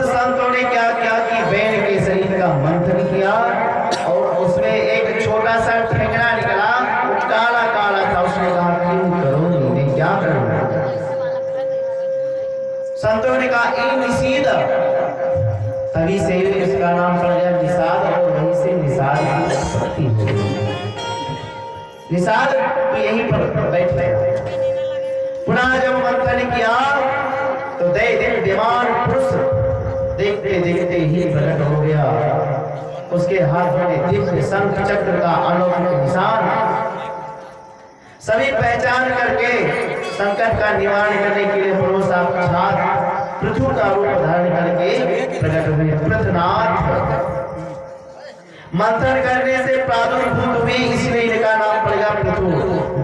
संतों ने क्या किया कि बैल के शरीर का मंथन किया और उसमें एक छोटा सा ठेंगना निकला, वो काला काला था। उसने कहा क्यों करोगे, मैं क्या करूंगा। संतों ने कहा ई निषीद, तभी से इसका नाम पड़ गया निषाद और वहीं से निषाद की उत्पत्ति हो गई। निषाद तो यहीं पर बैठ गया। पुनः जब मंथन किया तो दिमान पुरुष देखते देखते ही प्रकट हो गया। उसके हाथ में दिव्य शंख चक्र का अलौकिक निशान, सभी पहचान करके संकट का निवारण करने के लिए प्रभु साक्षात पृथु का रूप धारण करके प्रकट हुए। पृथनाथ मंथन करने से प्रादुर्भूत हुए, इसलिए इनका नाम पड़ेगा पृथु।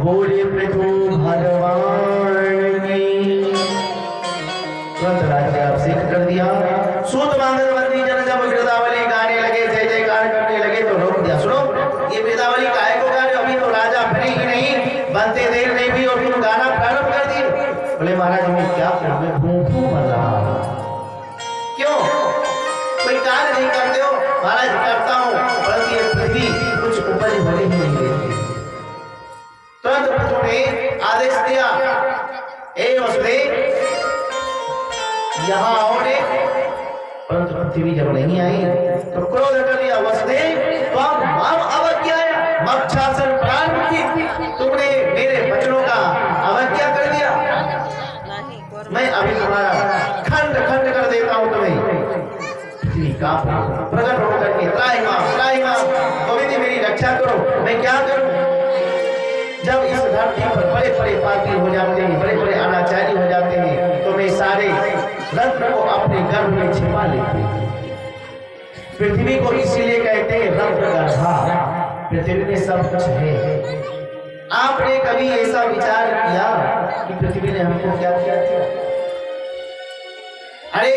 बोलिए पृथु भगवान की। तुरंत राज्य अभिषेक कर दिया। सूत मांगल बंदी जन जब वृंदावली गाने लगे, जय जयकार करने लगे तो रोक दिया। सुनो, ये वृंदावली काहे को गा रहे हो, अभी तो राजा बने ही नहीं, बनते देर नहीं भी और तुम गाना प्रारंभ कर दिए। बोले महाराज मैं क्या करूं, मैं भूखू मर रहा हूं। क्यों, कोई कार्य नहीं करते हो। महाराज करता हूं, परंतु ये पृथ्वी कुछ उपज भले ही नहीं देती। तुरंत पृथु ने आदेश दिया, ए वसुदेव यहाँ आओ ने। परंतु पृथ्वी जब नहीं आई तो क्रोध कर लिया, वसुदेव तुम अवज्ञा मक्षासन प्राण की, तुमने मेरे वचनों का अवज्ञा कर दिया। मैं अभी तुम्हारा खंड खंड कर देता हूं तुम्हें। पृथ्वी का प्रकट होकर के त्राहि मां गोविंद मेरी रक्षा करो, मैं क्या करूं। जब इस धरती पर बड़े बड़े पापी हो जाते हैं, बड़े बड़े अनाचारी हो जाते हैं, तो मैं सारे रत्न को अपने गर्भ में छिपा लेते हैं। पृथ्वी को इसीलिए कहते हैं रत्न गर्भा, पृथ्वी में सब कुछ है। आपने कभी ऐसा विचार किया कि पृथ्वी ने हमको क्या किया? अरे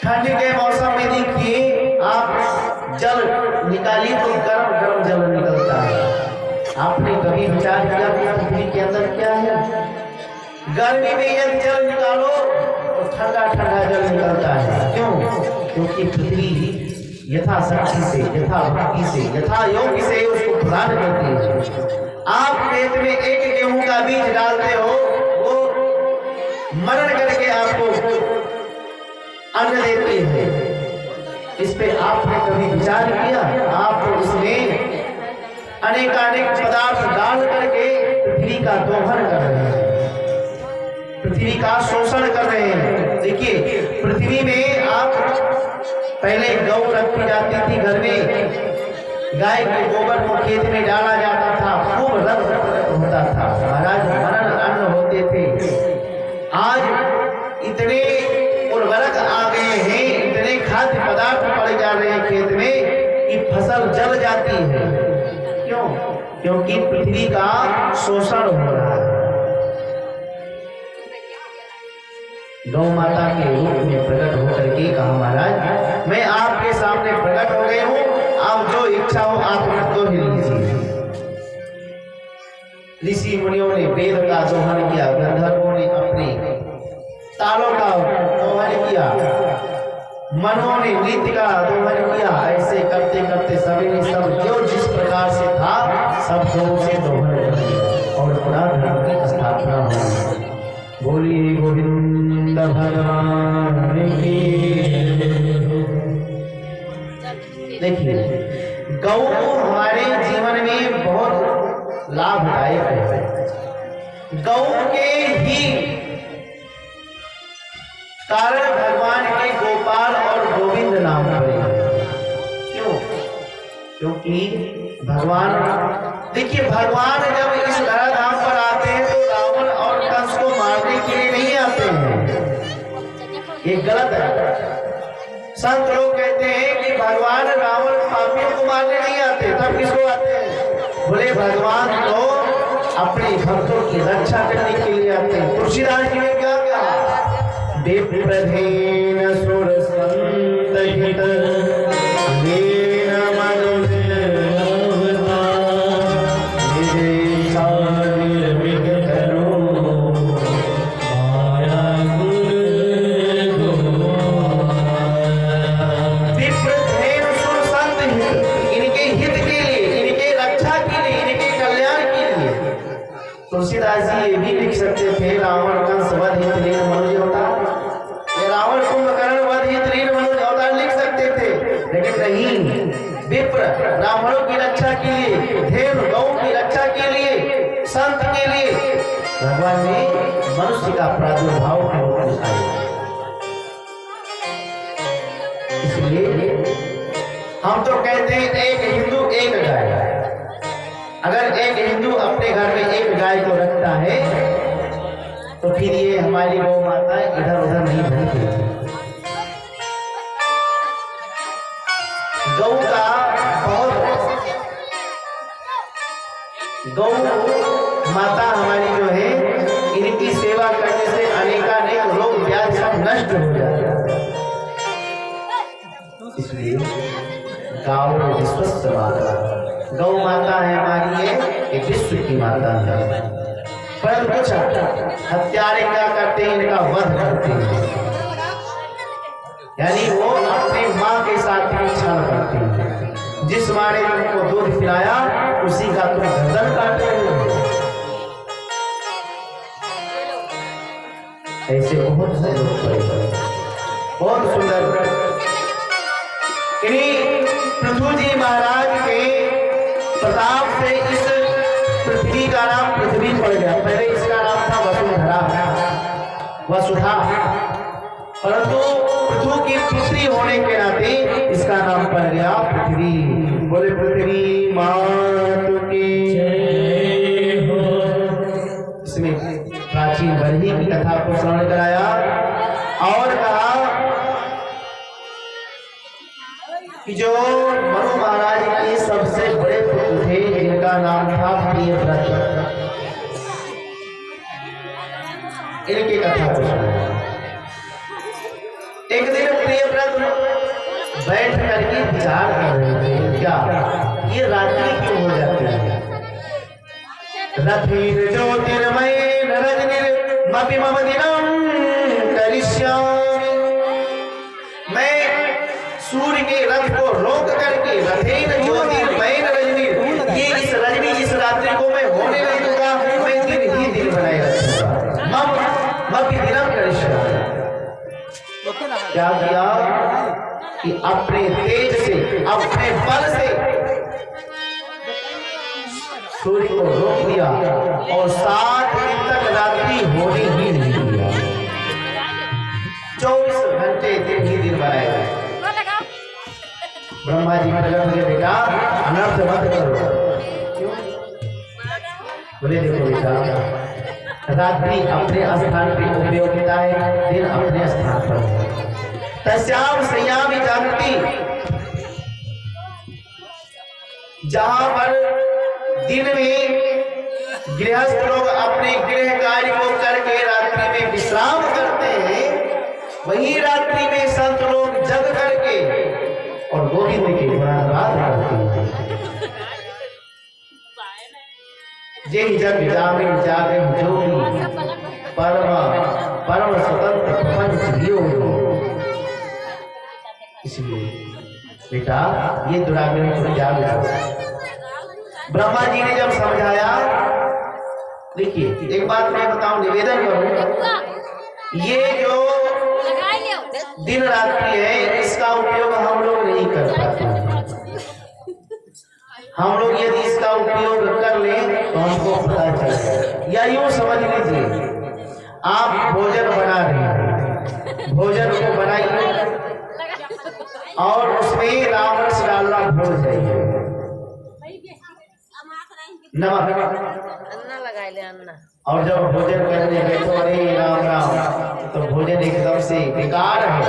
ठंड के मौसम में देखिए आप जल निकालिए तो गर्म गर्म जल निकलता है। आपने कभी विचार किया कि पृथ्वी के अंदर क्या है? गर्मी में यदि जल निकालो तो ठंडा ठंडा जल निकलता है। क्यों? क्योंकि पृथ्वी यथाशक्ति से, यथा भक्ति से, यथा योग्य से उसको प्रदान करती है। आप खेत में एक गेहूं का बीज डालते हो, वो मरण करके आपको अन्न देती है। इस पे आपने कभी विचार किया? आप इसमें अनेकानेक पदार्थ डाल करके पृथ्वी का दोहन कर रहे हैं, पृथ्वी का शोषण कर रहे हैं। देखिए पृथ्वी में आप पहले गौ रखी जाती थी घर में, गाय के गोबर को खेत में डाला जाता था, खूब रंग होता था, महाराज मनन अन्न होते थे। आज इतने उर्वरक आ गए हैं, इतने खाद्य पदार्थ पड़े जा रहे हैं खेत में कि फसल जल जाती है। क्यों? क्योंकि पृथ्वी का शोषण हो रहा है। गौ माता के रूप में प्रकट होकर के कहा, महाराज मैं आपके सामने प्रकट हो गई हूं, आप जो इच्छा हो आप तो ही लीजिए। ऋषि मुनियों ने वेद का दोहन किया, गंधर्वों ने अपने तालों का दोहन किया, मनों ने नृत्य का दोहन किया। ऐसे करते करते सभी ने सब जो जिस प्रकार से था सब से दोहन कर दिया और पुनः धर्म की स्थापना हुई। बोलिए गोविंद भगवान की। देखिए गौ हमारे जीवन में बहुत लाभदायक है। गौ के ही कारण भगवान के गोपाल और गोविंद नाम पड़े। क्यों? क्योंकि भगवान, देखिए भगवान जब इस धराधाम पर आते हैं तो रावण और कंस को मारने के लिए नहीं आते हैं, ये गलत है। संत लोग कहते हैं कि भगवान रावण पापियों को मारने नहीं आते, तब किसको आते हैं? बोले भगवान तो अपने भक्तों की रक्षा करने के लिए आते हैं। तुलसीदास जी ने क्या कहा? विप्रधेन सुर संत हित तुलसीदास जी ये भी लिख सकते थे रावण कंस वध हित लीन मनोज अवतार, ये रावण कुंभकर्ण वध हित लीन मनोज अवतार लिख सकते थे, लेकिन नहीं, विप्र ब्राह्मणों की रक्षा के लिए, धेनु गौ की रक्षा के लिए, संत के लिए भगवान ने मनुष्य का प्रादुर्भाव दिखाया। इसलिए हम तो कहते हैं एक हिंदू एक गाय। अगर एक हिंदू अपने घर में एक गाय को रखता है तो फिर ये हमारी गौ माता इधर उधर नहीं भटकेगी। गौ का गौ माता हमारी जो है, इनकी सेवा करने से अनेकानेक रोग व्याधि सब नष्ट हो जाते हैं। इसलिए गौ विश्वस्त माता, गौ माता है हमारी, ये विश्व की माता है। पर कुछ हत्यारे क्या करते हैं, इनका वध करते हैं, यानी वो अपनी माँ के साथ ही छल करते हैं। जिस माँ ने तुमको दूध पिलाया उसी का तुम गर्दन काट रहे हो। ऐसे बहुत से लोग, बहुत सुंदर। इन्हीं पृथु जी महाराज के प्रताप से इस पृथ्वी का नाम पृथ्वी पड़ गया। पहले इसका नाम था वसुंधरा, वसुधा, परंतु पृथु की पुत्री होने के नाते इसका नाम पड़ गया पृथ्वी। बोले पृथ्वी मात की जय हो। इसमें प्राचीन बरही की कथा को श्रवण कराया और कहा कि जो मनु महाराज के सबसे बड़े पुत्र थे जिनका नाम था प्रियव्रत, इनकी कथा को सुना। एक दिन प्रियव्रत बैठ करके विचार कर रहे थे, क्या ये रात्रि क्यों हो जाती है। रथिर ज्योतिर्मय रजनिर्मपि मम दिनम करिष्यामि। मैं सूर्य के रथ को रोक करके रथेन ज्योतिर्मय रजनिर, ये इस रजनी इस रात्रि को मैं होने नहीं दूंगा, मैं दिन ही दिन बनाए रखूंगा। मम मपि दिनम करिष्यामि। क्या किया कि अपने तेज से, अपने बल से सूर्य को रोक दिया और 7 दिन तक रात्रि होने ही नहीं दिया। 24 घंटे दिन ही दिन बनाएगा। ब्रह्मा जी प्रकट हुए, बेटा अनर्थ मत करो। क्यों? बोले देखो बेटा, रात्रि अपने स्थान पर उपयोगिता है, दिन अपने स्थान पर। तस्याम संयामी जागृति, जहां पर दिन में गृहस्थ लोग अपने गृह कार्य को करके रात्रि में विश्राम करते हैं, वही रात्रि में संत लोग जग करके और गोविंद की गुणानुवाद करते हैं। जय जग जामिन जागरण ज्योति परम स्वतंत्र प्रपंच योग। इसलिए बेटा ये दुराग्रह को त्याग दो। ब्रह्मा जी ने जब समझाया, देखिए एक बात मैं बताऊं, निवेदन करूं, ये जो दिन रात्रि है इसका उपयोग हम लोग नहीं कर पाते। हम लोग यदि इसका उपयोग कर लें तो हमको पता चले। या यूं समझ लीजिए, आप भोजन बना रहे हैं, भोजन को बनाइए और उसमें राम रस डालना भूल जाइए, नमक लगा ले अन्ना, और जब भोजन करने बैठो अरे राम राम, तो भोजन एकदम से बेकार है।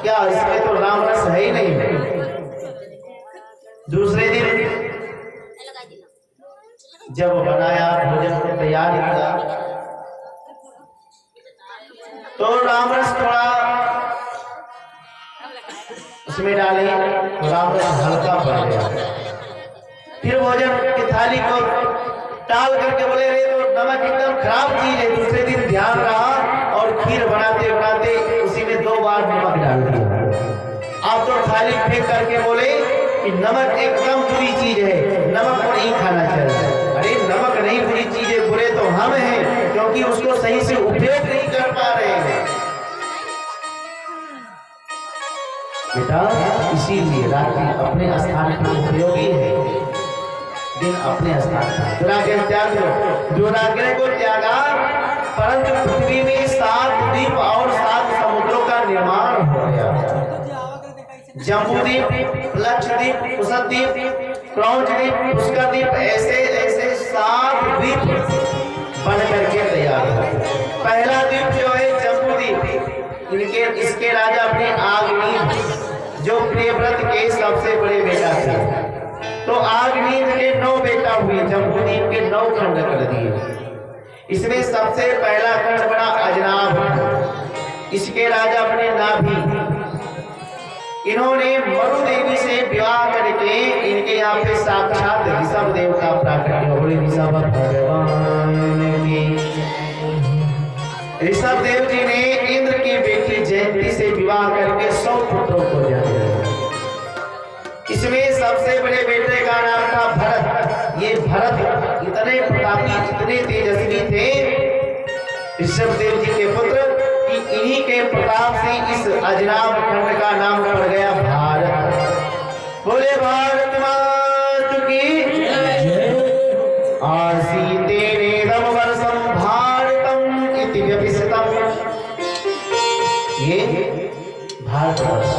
क्या इसमें तो राम रस है ही नहीं। दूसरे दिन जब बनाया, भोजन को तैयार किया, तो राम रस थोड़ा उसमें डाले, राम रस हल्का पड़ गया। फिर भोजन की थाली को टाल करके बोले रे तो नमक एकदम खराब चीज है। दूसरे दिन ध्यान रहा और खीर बनाते बनाते उसी में 2 बार नमक डाल दिया। आप तो थाली फेंक करके बोले कि नमक एकदम बुरी चीज है, नमक को नहीं खाना चाहिए। अरे नमक नहीं बुरी चीज है, बुरे तो हम हैं, क्योंकि उसको सही से उपयोग नहीं कर पा रहे हैं बेटा। इसीलिए रात्रि अपने स्थान पर उपयोगी है, दिन अपने स्थान पर। दुराग्रह त्याग दो। दुराग्रह को त्यागा, परंतु पृथ्वी में 7 द्वीप और 7 समुद्रों का निर्माण हो गया। जम्बूद्वीप, लक्षद्वीप, कुशद्वीप, क्रौंचद्वीप, पुष्करद्वीप, ऐसे ऐसे 7 द्वीप बन करके तैयार हुए। पहला द्वीप जो है जम्बूद्वीप, इसके राजा अपने आग्नेय जो प्रियव्रत के सबसे बड़े बेटा थे, तो आग्नेय के 9 बेटा हुए, जम्बूद्वीप के 9 खंड कर दिए। इसमें सबसे पहला खंड बड़ा अजनाब, इसके राजा अपने नाभि। इन्होंने मरु देवी से विवाह करके इनके यहाँ पे साक्षात ऋषभ देव का प्राकट्य हो। ऋषभ भगवान की, ऋषभ देव जी ने इंद्र की बेटी जयंती से विवाह करके 100 पुत्रों को जन्म दिया। इसमें सबसे बड़े बेटे का नाम था भरत। ये भरत इतने प्रतापी, इतने तेजस्वी थे ऋषभ देव जी के पुत्र, इन्हीं के प्रताप से इस अजनाब खंड का नाम पड़ गया भारत। बोले भारत माता की जय। आसी तेनेदम वर्षम भारतम इति व्यभिषितम, ये भारतवर्ष।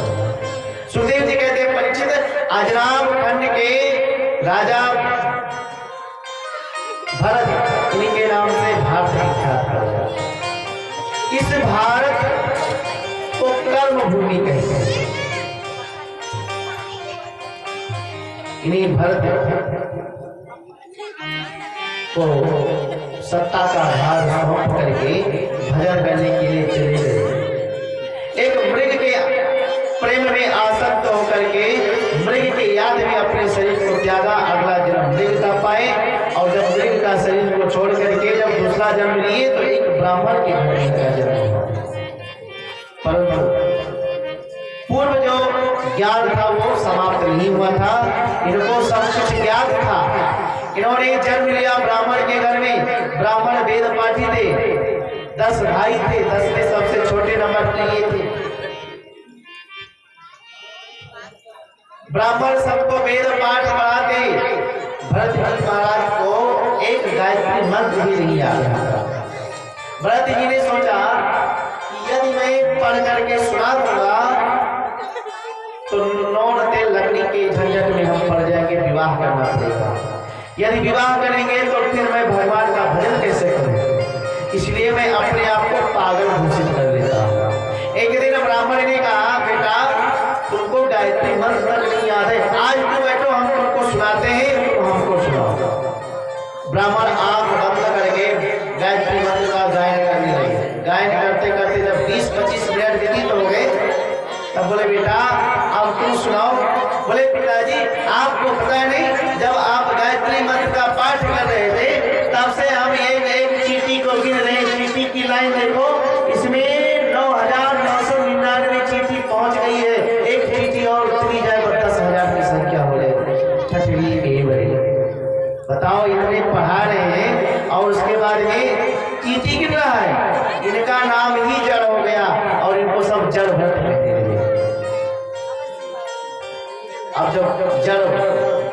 सुखदेव जी कहते हैं परीक्षित, अजनाब खंड के राजा भरत, इन्हीं के नाम से भारत विख्यात है। इस भारत को कर्म भूमि कहते हैं। इन्हीं भरत को सत्ता का भार सौंप करके भजन करने के लिए चले गए। एक मृग के प्रेम में आसक्त होकर के मृग की याद में अपने शरीर को त्यागा, अगला जन्म मृग का पाए, और जब मृग का शरीर को छोड़ करके जब दूसरा जन्म लिए तो एक ब्राह्मण के घर में का जन्म हुआ। परंतु पूर्व जो ज्ञान था वो समाप्त नहीं हुआ था, इनको सब कुछ ज्ञात था। इन्होंने जन्म लिया ब्राह्मण के घर में। ब्राह्मण वेद पाठी थे, 10 भाई थे, 10 में सबसे छोटे नंबर पर ये थे। ब्राह्मण सबको वेद पाठ पढ़ाते। भरत जी महाराज को एक गायत्री मंत्र भी नहीं आता। भरत जी ने सोचा कि यदि मैं पढ़ करके सुना दूंगा तो नौरते लकड़ी के झंझट में हम पड़ जाएंगे, विवाह करना पड़ेगा। यदि विवाह करेंगे तो फिर मैं भगवान का भजन कैसे करूं, इसलिए मैं अपने आप को पागल घोषित कर लेता हूं। एक दिन ब्राह्मण ने कहा, बेटा तुमको गायत्री मंत्र नहीं याद है, आज तुम बैठो, हम तुमको सुनाते हैं, तुम हमको सुनाओ। ब्राह्मण आंख बंद करके गायत्री मंत्र का गायन करने लगे। गायन करते करते जब 20-25 मिनट व्यतीत हो गए तब बोले, बेटा अब तुम सुनाओ। बोले, पिताजी आपको पता नहीं, जब आप गायत्री मंत्र का पाठ कर रहे थे तब से हम एक चीटी को गिन रहे। चीटी की लाइन देखो, इसमें 9,999 चीटी पहुंच गई है। एक चीटी और उतरी जाए तो 10,000 की संख्या हो जाएगी। छठवीं के बड़े बताओ, इतने पढ़ा रहे हैं और उसके बाद में चीटी गिन रहा है। इनका नाम ही जड़ हो गया और इनको सब जड़ भरत कहते हैं। अब जब जड़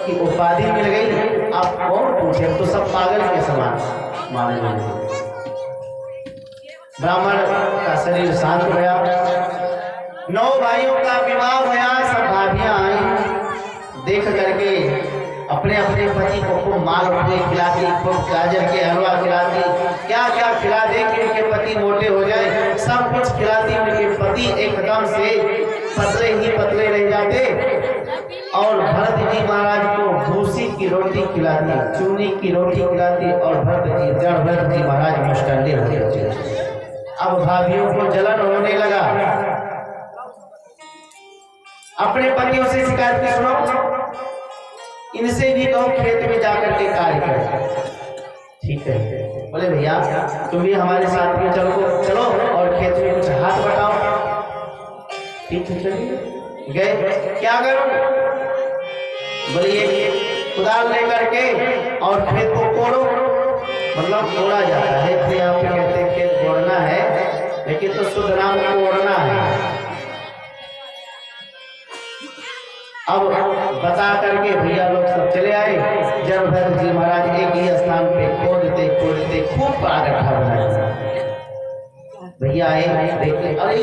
की उपाधि मिल गई, आप कौन पूछे, तो सब पागल के समान माने जाते। ब्राह्मण का शरीर शांत हो गया। 9 भाइयों का विवाह हुआ। सब भाभियां आई, देख करके अपने अपने पति को खूब मालपुए खिलाती, खूब गाजर के हलवा खिलाती, क्या क्या खिला दे कि उनके पति मोटे हो जाए, सब कुछ खिलाती। उनके पति एकदम से पतले ही पतले रह जाते। और भरत जी महाराज को भूसी की रोटी खिलाती, चूनी की रोटी खिलाती, और भरत जी महाराज मुस्टंडे हो जाते। अब भाभियों को जलन होने लगा। अपने पतियों से शिकायत की, सुनो इनसे भी कहो खेत में जाकर के कार्य करें। ठीक है, बोले भैया तुम भी हमारे साथ में चलो और खेत में कुछ हाथ बटाओ। ठीक है, चलिए गए। क्या करो, बोले ये कुदाल लेकर के और खेत को कोड़ो। मतलब तोड़ा जाता है, इसलिए यहाँ पे कहते हैं खेत कोड़ना है, लेकिन तो शुद्ध नाम कोड़ना है। अब बता करके भैया लोग सब चले आए। जलभद्र जी महाराज एक ही स्थान पे खोदते खोदते खूब गड्ढा बनाया। भैया आए देखते, अरे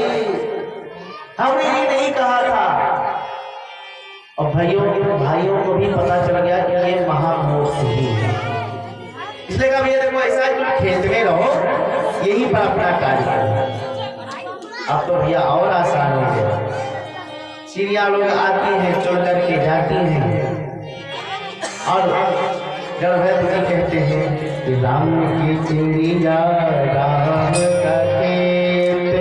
हमने ये नहीं कहा था। और भाइयों को भी पता चल गया कि ये महामूर्ति है, इसलिए कहा भैया देखो ऐसा तुम खेत में रहो, यही पर अपना कार्य करो। अब तो भैया और आसान हो गया, चिड़िया लोग आती हैं चुन करके जाती हैं। और जलभद्र जी कहते हैं कि राम की चिड़िया राम का खेत,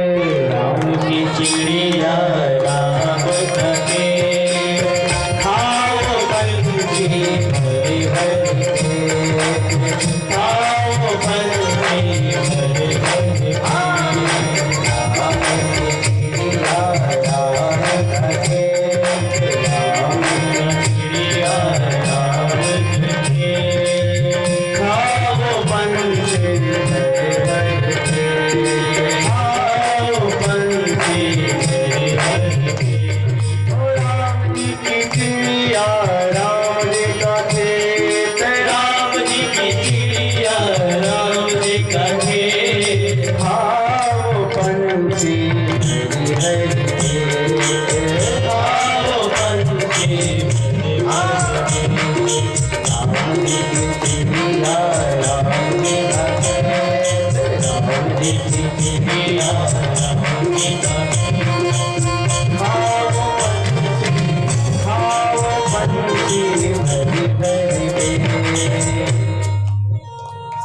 राम की चिड़िया राम का खेत, खाओ पंछी हरे हरे खेत, खाओ पंछी हरे हरे खेत,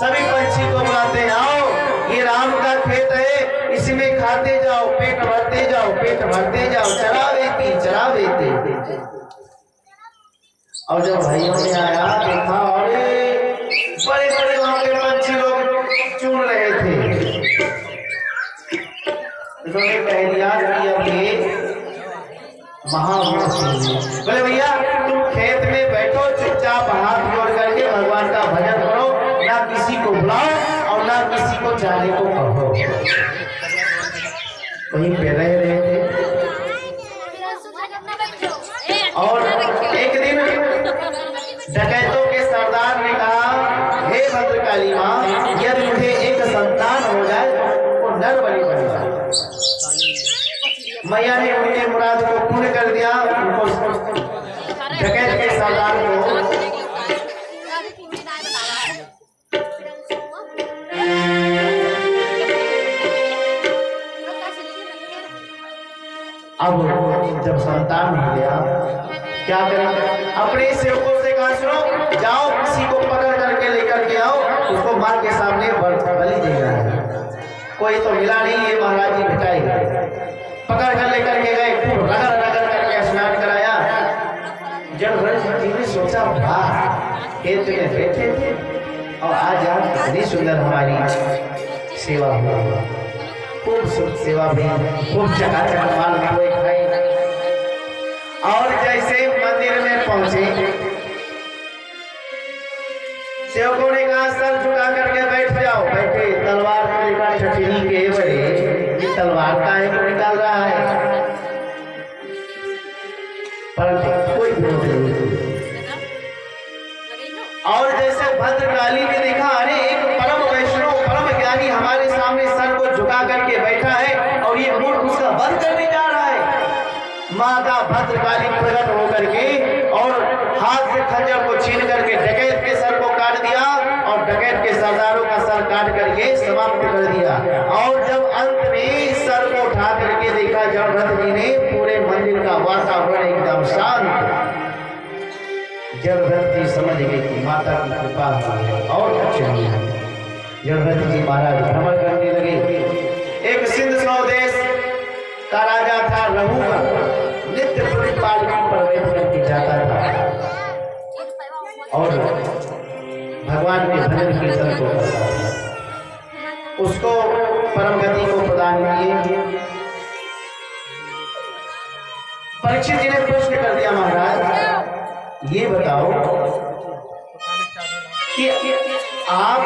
सभी पंछी को बुलाते हैं, आओ ये राम का खेत है, इसमें खाते जाओ, पेट भरते जाओ, पेट भरते जाओ, चरावेती। और जब भाइयों ने आया देखा, अरे बड़े बड़े वहां पे पंछी लोग चुन रहे थे। उन्होंने कह दिया कि अब ये महामूर्ति, बोले भैया तुम खेत में बैठो, चुपचाप हाथ जोड़ करके भगवान का भजन करो, ना किसी को बुलाओ और ना किसी को जाने को कहो। वहीं पे रह रहे थे। और एक दिन डकैतों के सरदार ने कहा, हे भद्रकाली माँ, यदि मुझे एक संतान हो जाए तो नर बलि बन जाए। मैया ने उनके मुराद को पूर्ण कर दिया। उनको डकैत के सरदार को अब जब संतान मिल गया, क्या करें? अपने सेवकों से कहा, सुनो जाओ किसी को पकड़ करके लेकर के आओ, उसको मां के सामने बलि देना है। कोई तो मिला नहीं, ये महाराज जी भेटाएगा। पकड़ कर लेकर के गए, खूब रगड़ रगड़ करके स्नान कराया। जलभद्र जी ने सोचा, वाह खेत में बैठे थे और आज कितनी सुंदर हमारी सेवा हुआ, खूब सेवा भी, खूब चकाचक माल हुए खाए। और जैसे मंदिर में पहुंचे, सेवकों ने कहा सर झुका करके बैठ जाओ। बैठे, तलवार को लेकर छठनी के बड़े, ये तलवार का है को निकाल रहा है, पर कोई विरोध नहीं। और जैसे भद्रकाली ने देखा, अरे एक परम वैष्णव परम ज्ञानी हमारे सामने सर को झुका करके बैठा है और ये मूर्ख उसका वध करने जा रहा है। माता भद्रकाली प्रकट होकर के और हाथ से खंजर को छीन करके डकैत के सर को काट दिया और डकैत के सरदारों का सर काट करके समाप्त कर दिया। और जब अंत में सर को उठा करके देखा जलभद्र जी ने, पूरे मंदिर का वातावरण एकदम शांत। जलभद्र जी समझ गए कि माता की कृपा है और कुछ नहीं है। जलभद्र जी महाराज भ्रमण करने लगे। एक सिंध स्वदेश का राजा था रघुवर, नित्य पालकी पर बैठ करके जाता था और भगवान के भजन कीर्तन को करता था। उसको परम गति को प्रदान किए। परीक्षित जी ने प्रश्न कर दिया, महाराज ये बताओ कि आप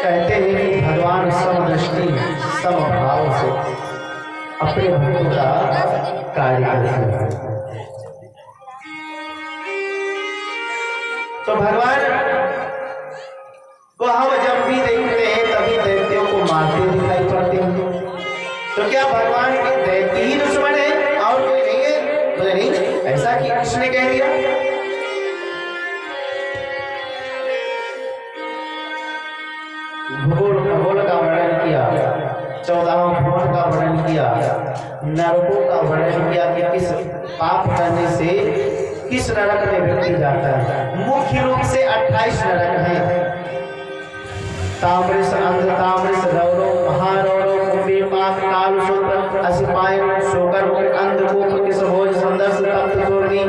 कहते हैं कि भगवान समदृष्टि समभाव से अपने भक्तों का कार्य करते हैं। तो भगवान को हम जब भी देखते हैं तभी दैत्यों को मारते दिखाई पड़ते हैं। तो क्या भगवान के दैत्य ही दुश्मन है और कोई नहीं है? बोले नहीं, ऐसा कि किसने कह दिया? भूगोल का वर्णन किया, 14वां भुवन का वर्णन किया, नरकों का वर्णन किया कि किस पाप करने से किस नरक में व्यक्ति जाता है। मुख्य रूप से 28 नरक हैं। ताम्रस, अंध ताम्रस, रौरव, महारौरव, कुंभी, पाक, काल, शूद्र, असिपायन, शोकर, अंधकूप, किसभोज, संदर्श, तप्त सूर्णी,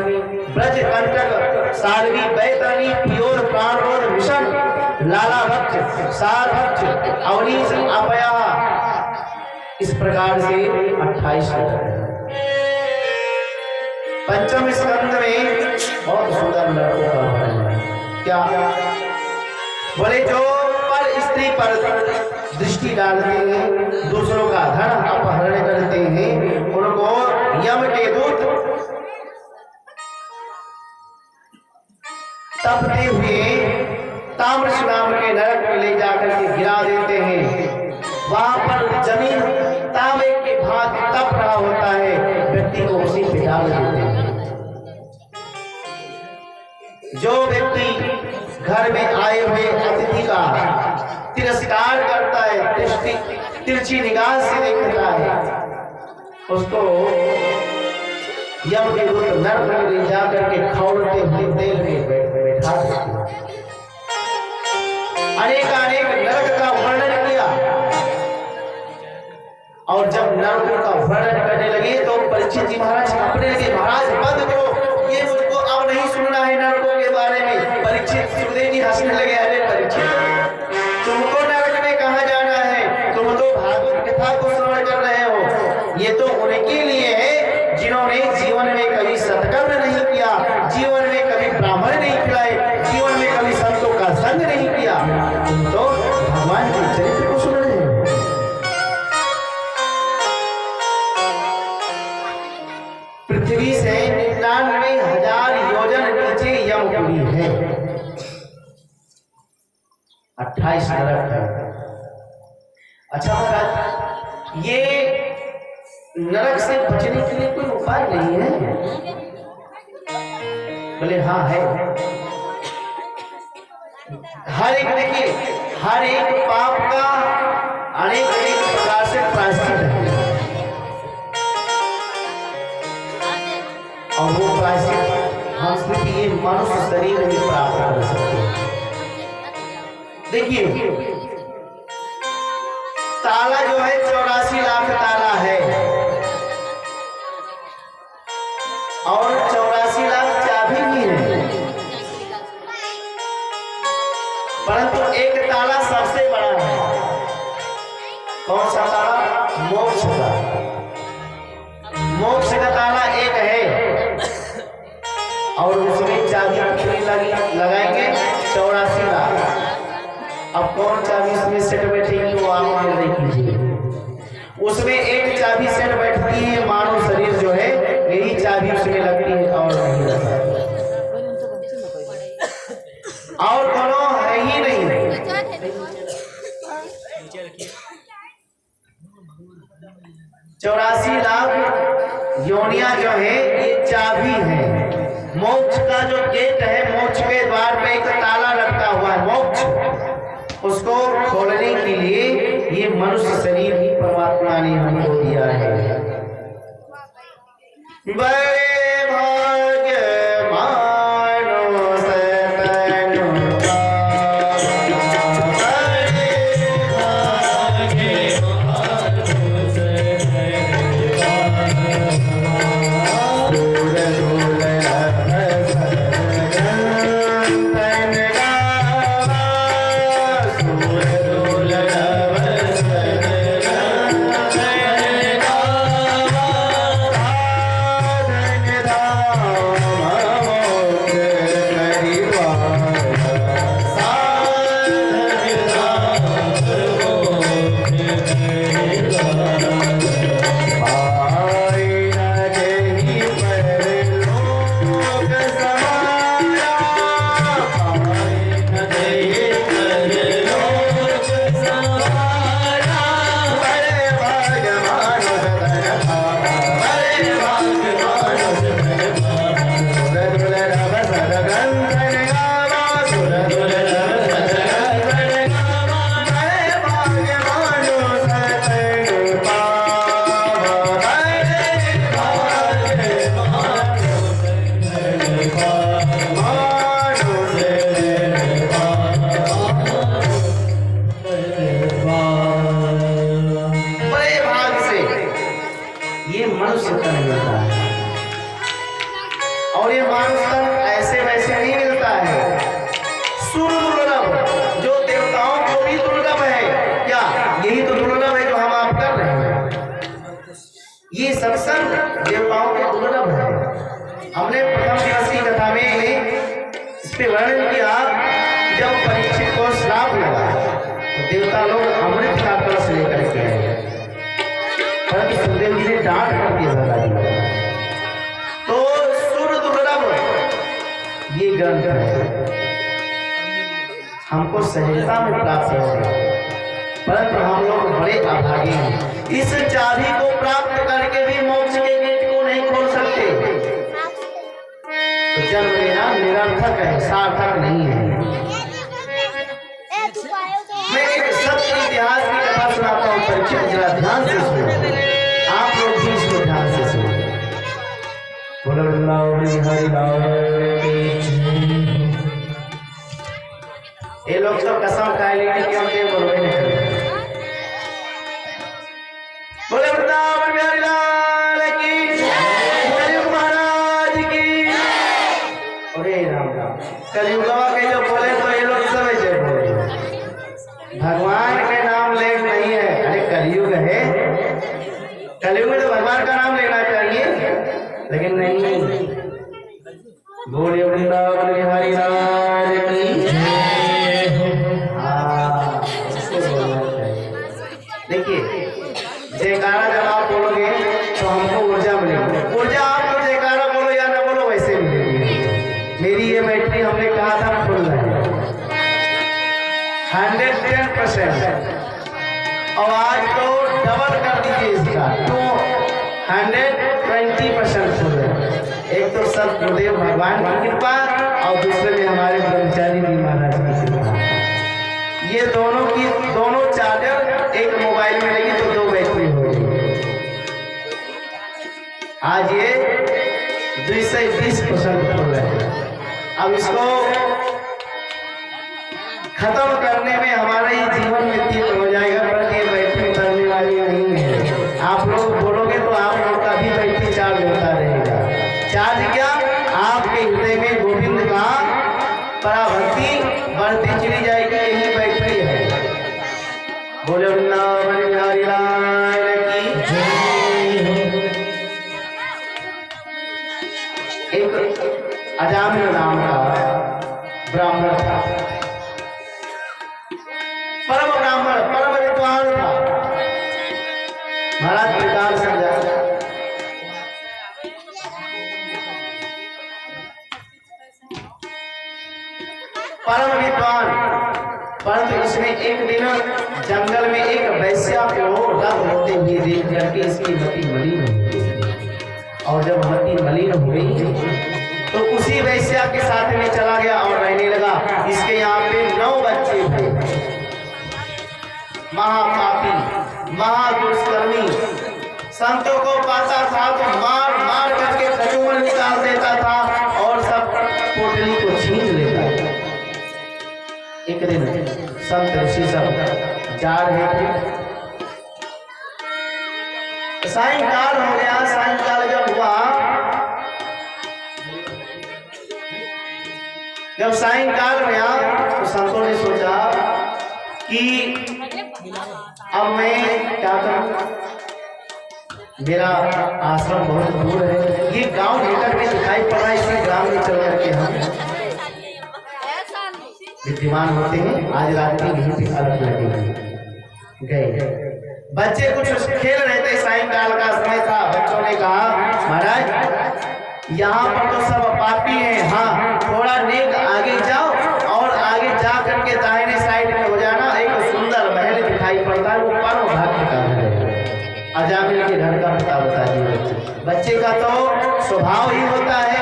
ब्रज, कंटक, सारवी, बैतरणी, पियोर, प्राणरोध, विषम, लाला भक्ष, सार भक्ष, अवनीश, अपया, इस प्रकार से 28 नरक। पंचम स्कंद में बहुत सुंदर नरकों का वर्णन है। क्या बोले? जो पर स्त्री पर दृष्टि डालते हैं, दूसरों का धन अपहरण करते हैं, उनको यम के दूत तपते हुए ताम्रस नाम के नरक में ले जाकर के गिरा देते हैं। वहां पर जमीन तांबे के भाग तप रहा होता है, व्यक्ति को उसी पे डाल देते हैं। जो व्यक्ति घर में आए हुए अतिथि का तिरस्कार करता है, तिरछी निगाह से देखता है, उसको यम के दूत नरक में ले जाकर के खौलते हुए तेल में बैठा देते हैं। अनेक नरक का वर्णन किया और जब नरकों का वर्णन करने लगे तो परीक्षित जी महाराज अपने लगे, महाराज बंद करो, ये मुझको अब नहीं सुनना है नरकों के बारे में। परीक्षित सुखदेव जी हंसने लगे, अरे परीक्षित, तुमको नरक में कहाँ जाना है? तुम तो भागवत कथा को श्रवण कर रहे हो। ये तो उनके लिए है जिन्होंने जीवन में कभी सत्कर्म नहीं किया, जीवन में कभी ब्राह्मण नहीं खिलाए, जीवन में कभी संतों का संग नहीं किया। तुम तो भगवान के चरित्र को सुन रहे हो। पृथ्वी से 99,000 योजन नीचे यमपुरी है। 28 नरक है। अच्छा महाराज, ये नरक से बचने के लिए कोई उपाय नहीं है? बोले हाँ है। हर एक, देखिए, हर एक पाप का अनेक प्रकार से प्रायश्चित है और वो प्रायश्चित हम सिर्फ ये मनुष्य शरीर में प्राप्त कर सकते हैं। देखिए, ताला जो है 84 लाख ताला है और 84 लाख चाबी भी है, परंतु एक ताला सबसे बड़ा है। कौन सा ताला? मोक्ष का। मोक्ष का ताला एक है और उसमें चाबी कितनी लगाएंगे? 84 लाख। अब कौन चाबी इसमें सेट बैठेगी वो आप निर्णय कीजिए। उसमें एक चाबी सेट बैठती है, मानव शरीर जो है यही चाबी उसमें लगती है और नहीं लगता, और कोनो है ही नहीं। 84 लाख योनिया जो है ये चाबी है। मोक्ष का जो गेट है, मोक्ष के द्वार पे एक ताला लटका हुआ है मोक्ष, उसको खोलने के लिए ये मनुष्य शरीर ही परमात्मा ने हमको दिया है। बड़े भाग्य मानो सतनु ये मनुष्य तन मिलता है, और ये मानुष तन ऐसे वैसे नहीं मिलता है। सुदुर्लभ, जो देवताओं को भी दुर्लभ है, क्या यही तो दुर्लभ है जो हम आप कर रहे हैं। ये सत्संग देवताओं के दुर्लभ है। हमने प्रथम दिवस की कथा में इस पे वर्णन किया, जब परीक्षित को श्राप लगा तो देवता लोग अमृत का कलश लेकर के आए, परंतु सुखदेव जी ने डांट करके भगा दिया। तो सुर दुर्लभ ये ग्रंथ है, हमको सहजता में प्राप्त हो गया, परंतु हम लोग बड़े अभागे हैं। इस चाबी को प्राप्त करके भी मोक्ष के गेट को नहीं खोल सकते। तो जन्म लेना निरर्थक है, सार्थक नहीं है। मैं एक सत्य इतिहास की कथा सुनाता हूँ, परीक्षित जरा ध्यान से सुनो, आप लोग भी इसको ध्यान से सुनो। ये लोग तो कसम खाए लेकिन क्यों के बोलवे नहीं करते। बोले वृंदावन बिहारी लाल की, कलयुग महाराज की। अरे राम राम, कलयुग के जो बोले तो ये लोग सब ऐसे बोले, भगवान के नाम ले नहीं है। अरे कलयुग है, कलयुग में तो भगवान का नाम लेना चाहिए, लेकिन नहीं। बोले वृंदावन बिहारी लाल की। देखिए, जयकारा जब आप बोलोगे तो हमको ऊर्जा मिलेगी। ऊर्जा आप तो जयकारा बोलो या ना बोलो वैसे मिलेगी। मेरी ये बैटरी हमने कहा था फुल है, 110%, और आज तो डबल कर दीजिए इसका, तो 120% फुल है। एक तो सब गुरुदेव भगवान की कृपा, और दूसरे में हमारे ब्रह्मचारी जी महाराज की कृपा। ये दोनों चार्जर एक मोबाइल में लगी तो 2 बैटरी हो गई। आज ये 220% फुल है। अब इसको खत्म करने में हमारा ही जीवन व्यतीत हो जाएगा, पर ये बैटरी उतरने वाली नहीं है। आप लोग बोलोगे तो आप लोग का भी बैटरी चार्ज होता रहेगा। चार्ज क्या, आपके हृदय में गोविंद का पराभक्ति बढ़ती चली जाएगी, यही बैटरी है। बोले वृंदावन बिहारी लाल की जय। एक अजामिल नाम का ब्राह्मण था, परम ब्राह्मण, परम विद्वान था। महाराज प्रकार समझा, परम विद्वान, परंतु इसने एक दिन जंगल में एक वैश्या को रथ होते हुए देख करके इसकी मति मलिन हो गई, और जब मति मलिन हो गई तो उसी वैश्या के साथ में चला गया और रहने लगा। इसके यहाँ पे 9 बच्चे थे। महापापी, महादुष्कर्मी, संतों को पाता था तो मार मार करके खजूमर निकाल देता था और सब पोटली को छीन लेता था। एक दिन संत ऋषि सब जा रहे थे, सायंकाल हो गया। सायंकाल जब हुआ, जब सायंकाल गया तो संतों ने सोचा कि अब मैं क्या करूं, मेरा आश्रम बहुत दूर है, ये गांव भीतर में दिखाई पड़ रहा है, इसी ग्राम में चल करके हम विद्यमान होते हैं। आज रात में यहीं पे अलग लगे गए। बच्चे कुछ खेल रहे थे, सायंकाल का समय था। बच्चों ने कहा महाराज यहाँ पर तो सब पापी हैं, हाँ थोड़ा नेक आगे जाओ और आगे जा करके दाहिने साइड में हो जाना, एक सुंदर महल दिखाई पड़ता है, वो परम भाग्य का है। अजामिल के घर का पता बता दिए। बच्चे का तो स्वभाव ही होता है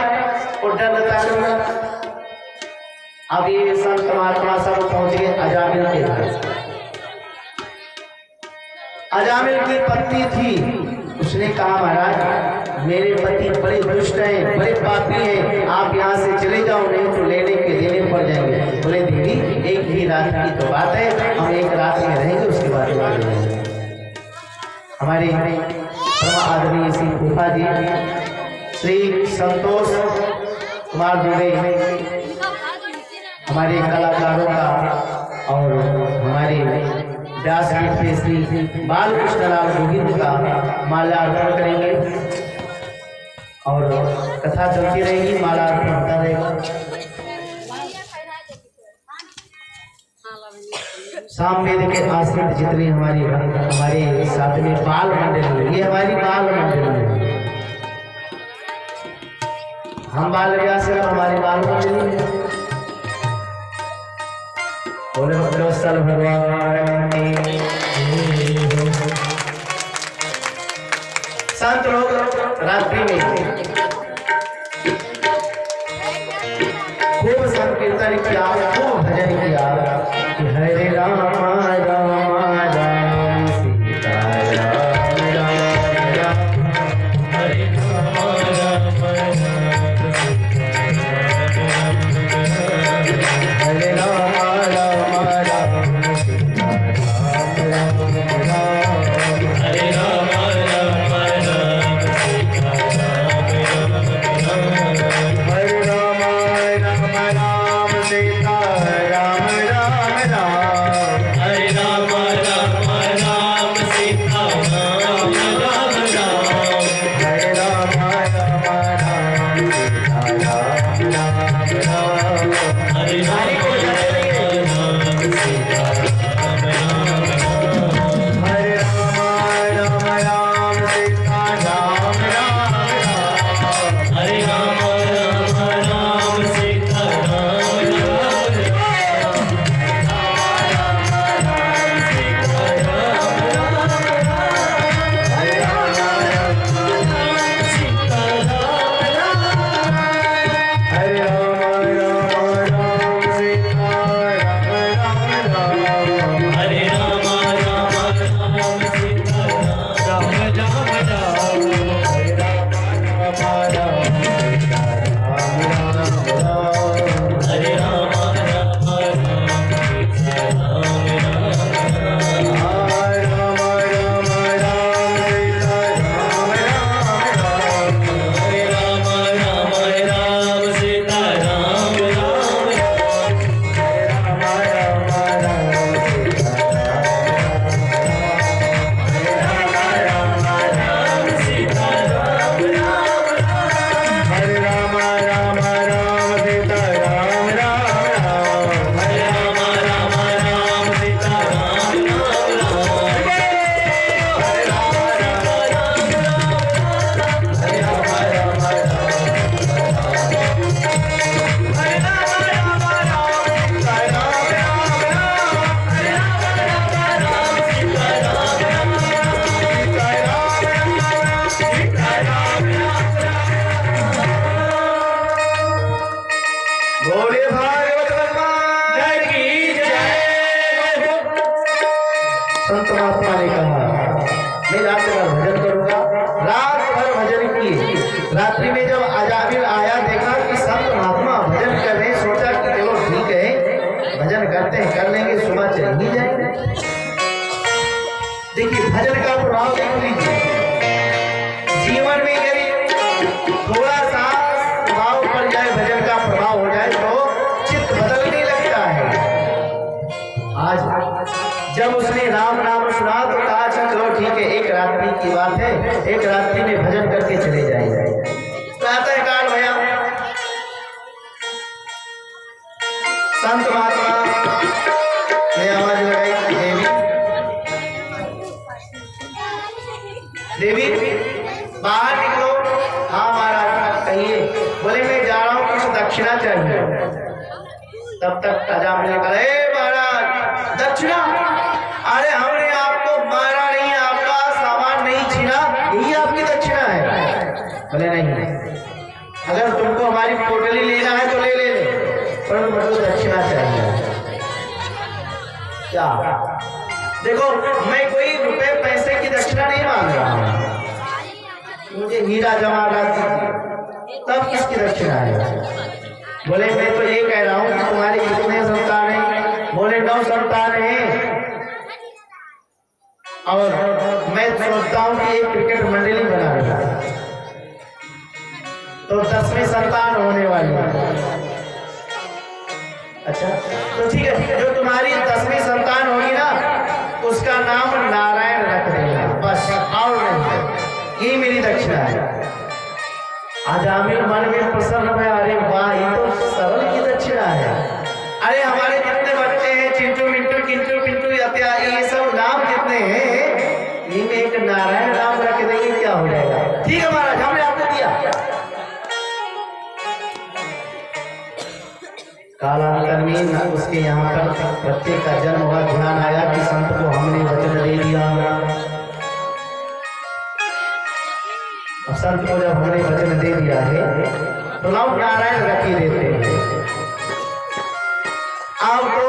वो डरता है। अब ये संत महात्मा सब पहुंच गए अजामिल के घर। अजामिल की पत्नी थी, उसने कहा महाराज मेरे पति बड़े दुष्ट हैं, बड़े पापी हैं, आप यहाँ से चले जाओ, नहीं तो लेने के देने पड़ जाएंगे। बोले दीदी एक ही रात की तो बात है, हम एक रात में रहेंगे, उसके बाद हमारे परम आदरणीय श्री फूफा जी श्री संतोष कुमार दुबे, हमारे कलाकारों का और हमारे व्यासपीठ पे श्री बालकृष्ण लाल गोविंद का माल्यार्पण करेंगे और कथा चलती रहेगी, माल्यार्पण होता रहेगा। सामवेद के आश्रित जितने हमारे साथ में बाल मंडल है, ये हमारी बाल मंडल है। हम बाल व्यास है, हमारी बाल मंडल है। बोले भद्रवत्सल भगवान संत लोग रात्रि में खूब संकीर्तन किया, खूब भजन किया। हरे राम राम राम सीता राम राम राम, हरे राम राम राम हरे राम राम राम सीता राम राम राम, हरे राम राम राम सीता राम राम राम, हरे राम राम राम सीता राम राम राम, हरे राम राम राम सीता राम राम राम, हरे राम राम राम सीता राम राम राम, हरे राम राम सीता राम राम राम, हरे राम राम राम सीता राम राम राम, हरे राम राम राम सीता राम राम राम, संत महात्मा ने कहा मैं रात भर भजन करूंगा। रात भर भजन किए। रात्रि में जब अजामिल आया देखा कि संत महात्मा भजन कर रहे, सोचा कि चलो ठीक है भजन करते हैं, कर लेंगे, सुबह चल ही जाएंगे। देखिए भजन का प्रभाव देख लीजिए, जीवन में यदि थोड़ा सा प्रभाव पड़ जाए, भजन का प्रभाव हो जाए तो चित्त बदलने लगता है। आज जब उसने राम नाम सुना तो कहा चलो ठीक है, एक रात्रि की बात है, एक रात्रि में भजन करके चले जाएंगे। तो आता है काल भैया, संत महात्मा ने आवाज लगाई, देवी बाहर निकलो। हाँ महाराज कहिए। बोले मैं जा रहा हूँ, कुछ दक्षिणा चाहिए। तब तक अजामिल ने कहा महाराज दक्षिणा, अरे हमने आपको मारा नहीं, आपका सामान नहीं छीना, यही आपकी दक्षिणा है। बोले नहीं, अगर तुमको हमारी पोटली लेना है तो ले ले, पर मुझे दक्षिणा चाहिए। क्या देखो मैं कोई रुपए पैसे की दक्षिणा नहीं मांग रहा हूँ, मुझे हीरा जवाहरात दीजिए, तब किसकी दक्षिणा है? बोले मैं तो ये कह रहा हूँ कि तुम्हारी कितने संतान हैं? बोले 9 संतान हैं। और मैं सोचता नाम की एक क्रिकेट मंडली बना रहा है, तो 10वीं संतान होने वाली है। अच्छा, तो ठीक है, जो तुम्हारी 10वीं संतान होगी ना, उसका नाम नारायण रख देना, बस, और नहीं। ये मेरी दक्षिणा है। आजामिल मन में प्रसन्न है, अरे वाह, ये तो सरल की दक्षिणा है। अरे हमारे जितने बच्चे हैं, चिंटू मिंटू किंटू पिंटू इत्यादि, ये सब नाम जितने हैं, इनमें एक नारायण नाम रख देंगे, क्या हो जाएगा? ठीक है महाराज, हमने आपको दिया। कालांतर में उसके यहाँ पर बच्चे का जन्म हुआ, ध्यान आया कि संत को हमने वचन दे दिया। अब संत को जब हमने वचन दे दिया है, तो नाम नारायण रख ही देते हैं। अब तो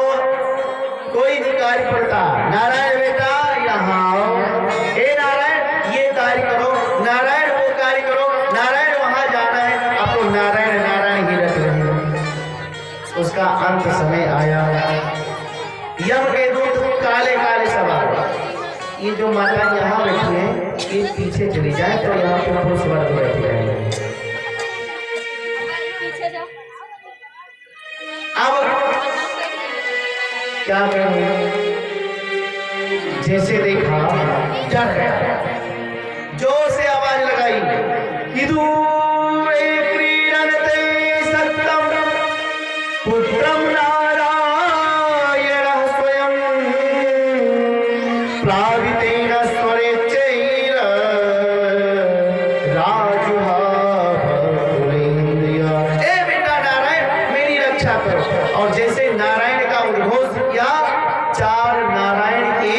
कोई भी कार्य पड़ता, नारायण बेटा यहाँ आओ, हे नारायण ये कार्य करो, नारायण वो कार्य करो, नारायण वहां जाना है, आपको नारायण नारायण ही रख रहे हैं। उसका अंत समय आया, यम के दूत काले काले सवार, ये जो माता यहाँ बैठी है, ये पीछे चली जाए तो यहाँ पे पुरुष वर्ग बैठे रहेंगे। अब क्या करें, जैसे देखा डर गया, जोर से आवाज लगाई, इदूरे क्रीडनते सत्यम पुत्रम नारायण स्वयं प्लावितेन स्वरेच्चैर राजुहावपुरेन्द्रिया। ए बेटा नारायण मेरी रक्षा करो। और जैसे नारायण का उद्घोष किया, 4 नारायण के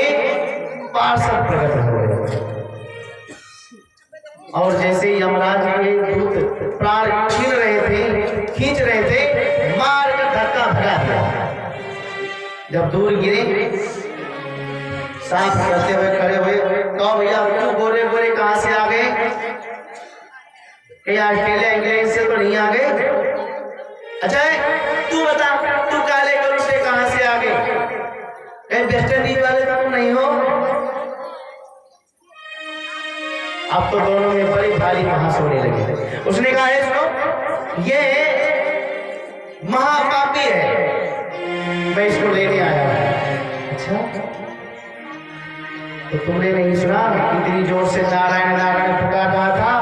पार्षद प्रकट हो गए। और जैसे यमराज के दूत प्राण छीन रहे थे, खींच रहे थे, मार कर धक्का भगा दिया। जब दूर गिरे, सांप करते हुए खड़े हुए, कहो भैया क्यों गोरे गोरे कहां से आ गए? ऑस्ट्रेलिया इंग्लैंड से तो नहीं आ गए? अच्छा है, तू बता, तू काले कलर से कहां से आ गए? वेस्ट इंडीज वाले तो तुम नहीं हो? अब तो दोनों में बड़ी भारी बहस होने लगी। उसने कहा है सुनो, ये महापापी है, मैं इसको लेने आया हूं। अच्छा, तो तुमने नहीं सुना कितनी जोर से नारायण नारायण पुकार रहा था?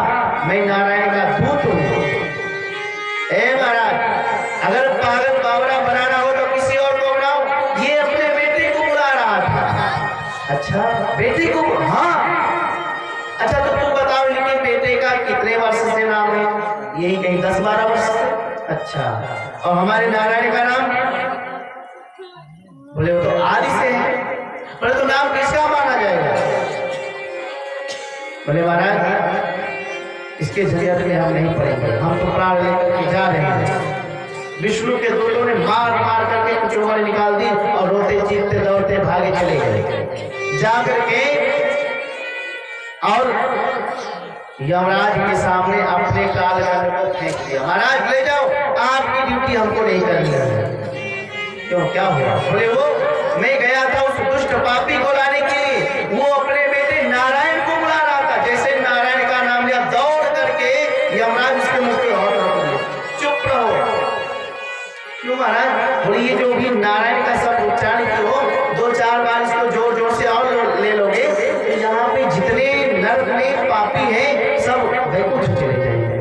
मैं नारायण का दूत हूं। ए महाराज, अगर पागल बावरा बनाना हो तो किसी और को बनाओ, ये अपने बेटे को बुला रहा था। अच्छा, बेटे को? हाँ। अच्छा, तो तुम बताओ इनके बेटे का कितने वर्ष से नाम है? यही कहीं 10-12 वर्ष से। अच्छा, और हमारे नारायण का नाम? बोले वो तो आदि से है। बोले तो नाम किसका माना जाएगा? बोले महाराज इसके झंझट में हम नहीं पड़ेंगे, हम तो प्राण लेकर के जा रहे हैं। विष्णु के दूतों ने मार मार करके कुछ उम्र निकाल दी और रोते चीखते दौड़ते भागे चले गए। जाकर के और यमराज के सामने अपने काल का फेंक दिया। महाराज ले जाओ, आपकी ड्यूटी हमको नहीं करनी है। क्यों, क्या हुआ? बोले वो मैं गया था उस दुष्ट पापी को लाने के लिए, वो अपने बेटे नारायण को बुला रहा था। जैसे नारायण का नाम लिया, दौड़ करके यमराज उसके मुंह पे और चुप रहो। क्यों महाराज? बोले ये जो भी नारायण का सब उच्चारण किया, 2-4 बार इसको जोर जोर से और ले लोगे तो यहाँ पे जितने नर्क में पापी हैं सब वैकुंठ चले जाएंगे।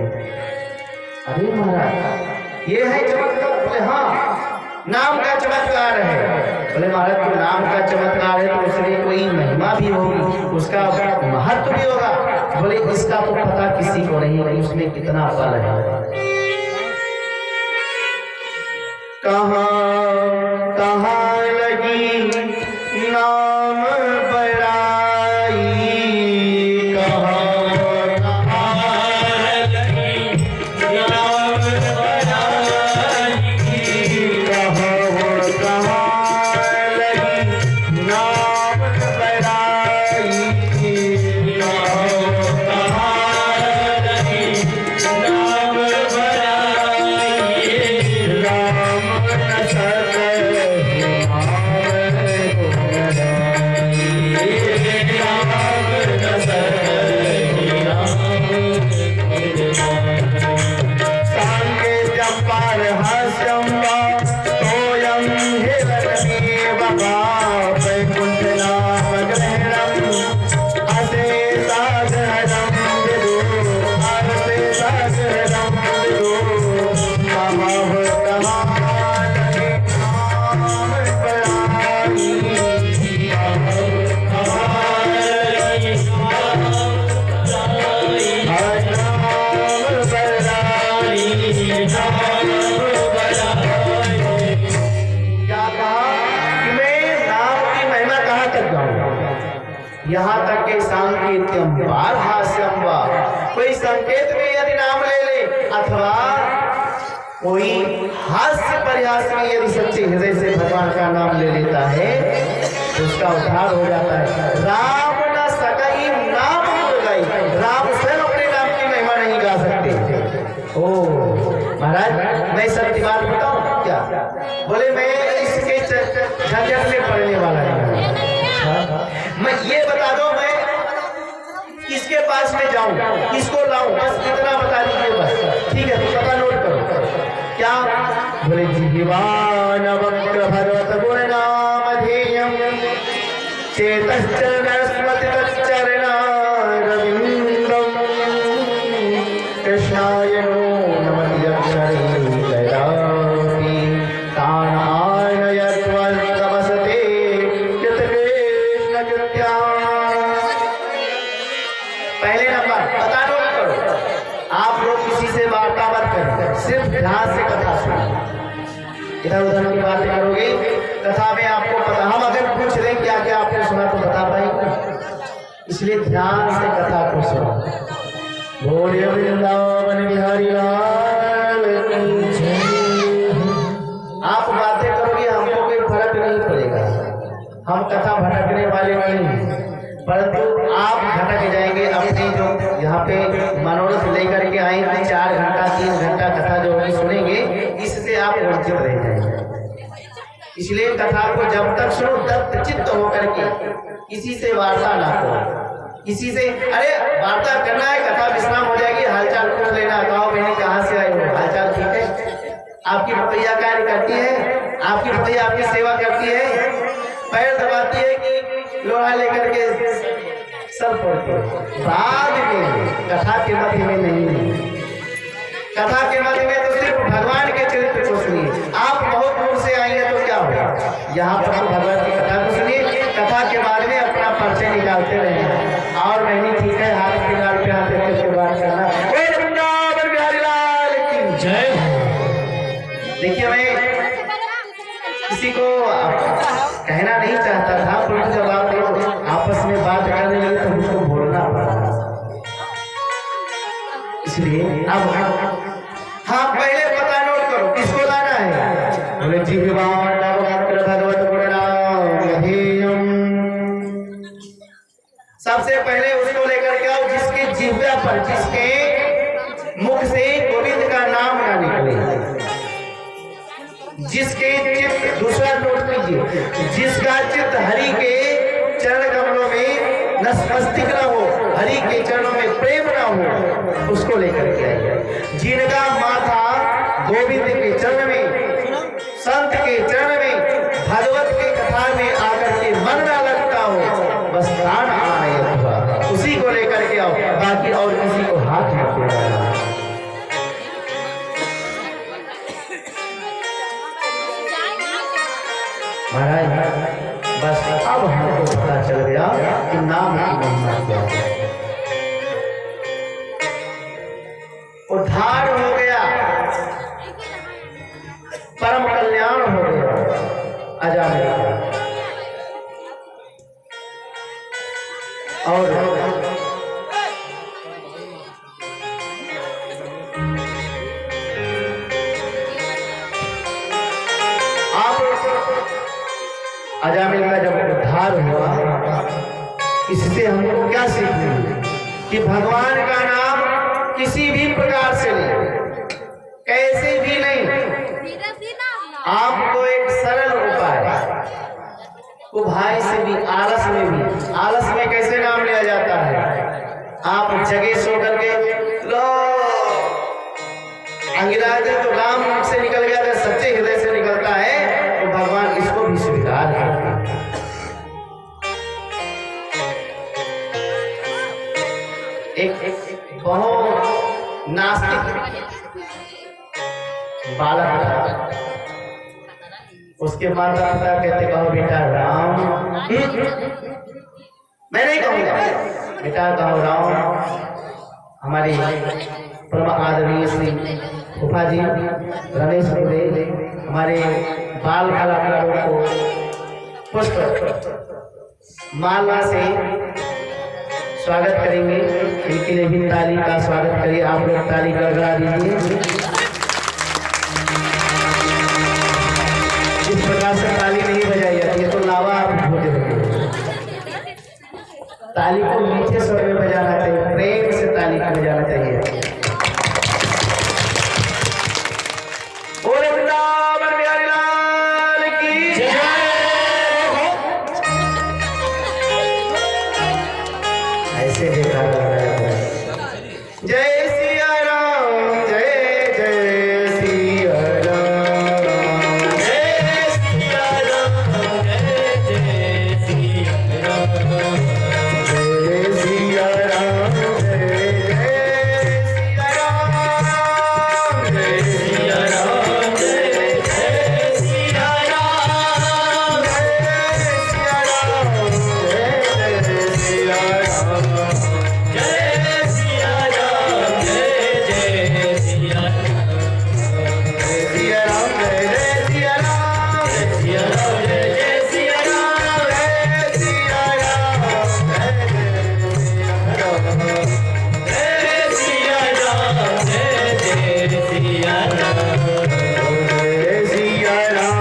अरे महाराज ये है चमत्कार? बोले हाँ, नाम का चमत्कार है। बोले महाराज तो नाम का चमत्कार है तो उसमें कोई महिमा भी होगी, उसका महत्व भी होगा। बोले इसका तो पता किसी को नहीं है, उसमें कितना फल है। कहाँ कहाँ लगी नाम बड़ाई, कहाँ कहाँ लगी नाम बड़ाई, कहाँ कहाँ लगी नाम बड़ाई, कहाँ कहाँ लगी नाम बड़ाई, राम न सत अथवा कोई हास्य परिहास में यदि सच्चे हृदय से भगवान का नाम ले लेता है तो उसका उद्धार हो जाता है। राम न सकई नाम गुण गाई, राम स्वयं अपने नाम की महिमा नहीं गा सकते। ओ महाराज, मैं सत्य बात बताऊं क्या? बोले मैं इसके झंझट में पड़ने वाला नहीं। मैं ये बता दो मैं किसके पास में जाऊं, किसको लाऊं, बस इतना बता दीजिए बस। ठीक है, तो पता नोट करो क्या? बोले जीवान वक्र भगवत गुण नाम ध्येयम चेतश्चरण स्मृति तच्चरण रविंदम कृष्णाय नमः अक्षरे जयापि तानाय यद्वल्लभसते यत कृष्ण कृत्या। पहले नंबर पता नोट करो, आप लोग किसी से वार्ता मत करें, सिर्फ ध्यान से कथा सुनो। इधर उधर की बातें करोगे, कथा में आपको पता, हम अगर पूछ रहे क्या क्या आपने सुना तो बता पाएंगे, इसलिए ध्यान से कथा को सुनो। बोलिए वृंदावन बिहारी लाल की जय। आप बातें करोगे हमको कोई फर्क नहीं पड़ेगा, हम कथा भटकने वाले नहीं, परंतु आप भटक जाएंगे अपनी जो यहाँ पे मनोरथ लेकर के आएंगे 4 घंटा 3 घंटा कथा जो भी सुनेंगे, इससे आप वंचित रह जाएंगे। इसलिए कथा को जब तक सुनो तब चित्त होकर के किसी से वार्ता ना करो, किसी से अरे वार्ता करना है, कथा विश्राम हो जाएगी, हालचाल पूछ लेना, गाँव बहनी कहाँ से आए हो, हालचाल ठीक है, आपकी भैया कार्य करती है, आपकी भैया आपकी सेवा करती है, पैर दबाती है कि लोहा लेकर के सब पड़ते हैं। बाद में कथा के मध्य में नहीं, कथा के मध्य में तो सिर्फ भगवान के चरित्र को सुनिए। आप बहुत दूर से आएंगे तो क्या होगा, यहाँ पर तो भगवान की कथा को सुनिए, कथा के बाद में अपना परिचय निकालते रहेंगे। और नहीं ठीक है, हाथ के गाल पे हाथ रख के बात करना। वृंदावन बिहारी लाल की जय। देखिए मैं किसी को कहना नहीं चाहता था, परंतु जब आप लोग आपस में बात करने लगे तो मुझको बोलना पड़ा, इसलिए अब हाँ पहले पता नोट करो किसको लाना है। बोले जीवान भगवत गुण नाम ध्येयम, सबसे पहले उसको लेकर के आओ जिसके जिह्वा पर, जिसके मुख से गोविंद का नाम ना निकले, जिसके चित्त, दूसरा नोट कीजिए, जिसका चित्त हरि के चरण कमलों में नतमस्तक न हो, हरि के चरणों में प्रेम न हो, उसको लेकर के आइए। जिनका माथा गोविंद के चरण में, संत के चरण में, भगवत के कथा में आकर के मन न लगता हो, बस प्राण आए हुआ, उसी को लेकर के आओ, बाकी और किसी को हाथ मत लगाना। महाराज बस अब हमको पता चल गया कि नाम की महिमा क्या है, उद्धार हो गया, परम कल्याण हो गया, अजामिल। और अजामिल का जब उद्धार हुआ, इससे हमको क्या सीख मिली कि भगवान का नाम किसी भी प्रकार से नहीं, कैसे भी नहीं, आपको एक सरल उपाय, वो भाई से भी, आलस में भी, आलस में कैसे नाम लिया जाता है, आप जगह सो करके लो अंगिराज तो राम से निकल गया, अगर सच्चे हृदय से निकलता है तो भगवान इसको भी स्वीकार करते हैं। एक बहुत नास्तिक बालक था, उसके माता पिता कहते कहो बेटा राम, मैं नहीं कहूँगा बेटा कहो राम। हमारी परम आदरणीय श्री फूफा जी रमेश गुरुदेव हमारे बाल कलाकारों को पुष्प माला से स्वागत करेंगे। इनके लिए भी ताली का स्वागत करिए। आप लोग ताली गड़गड़ा दीजिए। इस प्रकार से ताली नहीं बजाई जाती है, तो लावा आप भूल रहे। ताली को नीचे स्वर में बजाना चाहिए, प्रेम से ताली को बजाना चाहिए। ऐसे देखा जय सिया राम, जय जय सिया राम, जय सिया राम, जय जय सिया राम, जय सिया राम, जय जय सिया राम, जय सिया राम, जय जय सिया राम, जय सिया राम, जय जय सिया राम।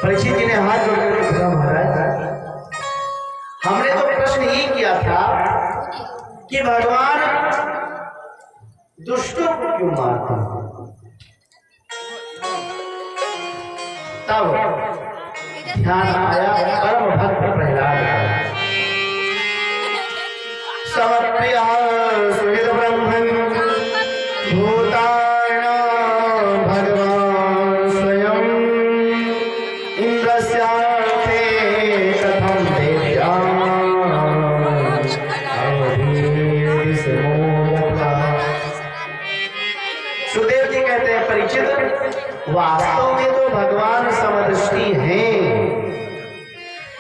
परीक्षित जी ने हाथ जोड़कर कहा, महाराज हमने तो प्रश्न ये किया था कि भगवान दुष्टों को क्यों मारते हैं। तब ध्यान आया परम भक्त प्रहलाद का। समप्रिया सुहृद ब्रह्मन् भूतान भगवान स्वयं इंद्रस्यार्थे कथं देव्याम् सुदेव जी कहते हैं, परीक्षित वास्तव में तो भगवान समदृष्टि हैं,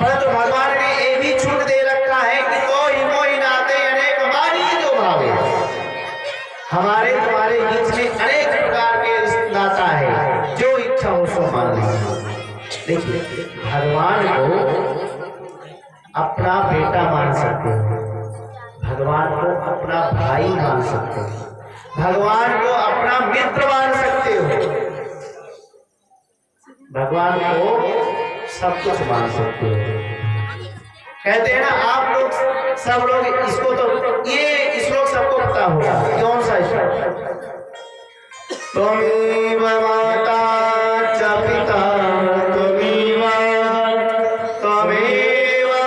परंतु भगवान ने ये भी छूट दे रखा है कि मोहि नाते अनेक मानी जो भावे। हमारे तुम्हारे बीच में अनेक प्रकार के नाता है, जो इच्छा हो सो मान लीजिए। देखिए, भगवान को अपना बेटा मान सकते हो, भगवान को अपना भाई मान सकते हो, भगवान को अपना मित्र मान सकते हो, भगवान को सब कुछ मान सकते हो। कहते हैं ना, आप लोग सब लोग इसको तो ये श्लोक सबको पता होगा। कौन सा श्लोक? त्वमेव माता च पिता त्वमेव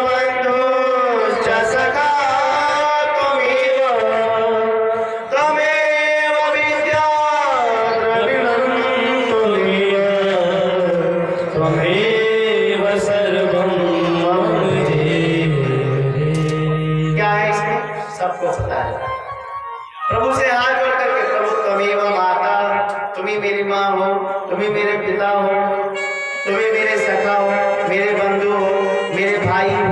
बन्धुश्च सखा त्वमेव विद्या द्रविणं त्वमेव सर्वं मम जीवने। क्या है इसमें? सबको पता है। प्रभु से हाथ जोड़ करके, प्रभु त्वमेव माता, तुम्ही मेरी माँ हो, तुम्ही मेरे पिता हो, तुम्ही मेरे सखा हो, मेरे बंधु हो, मेरे भाई हो,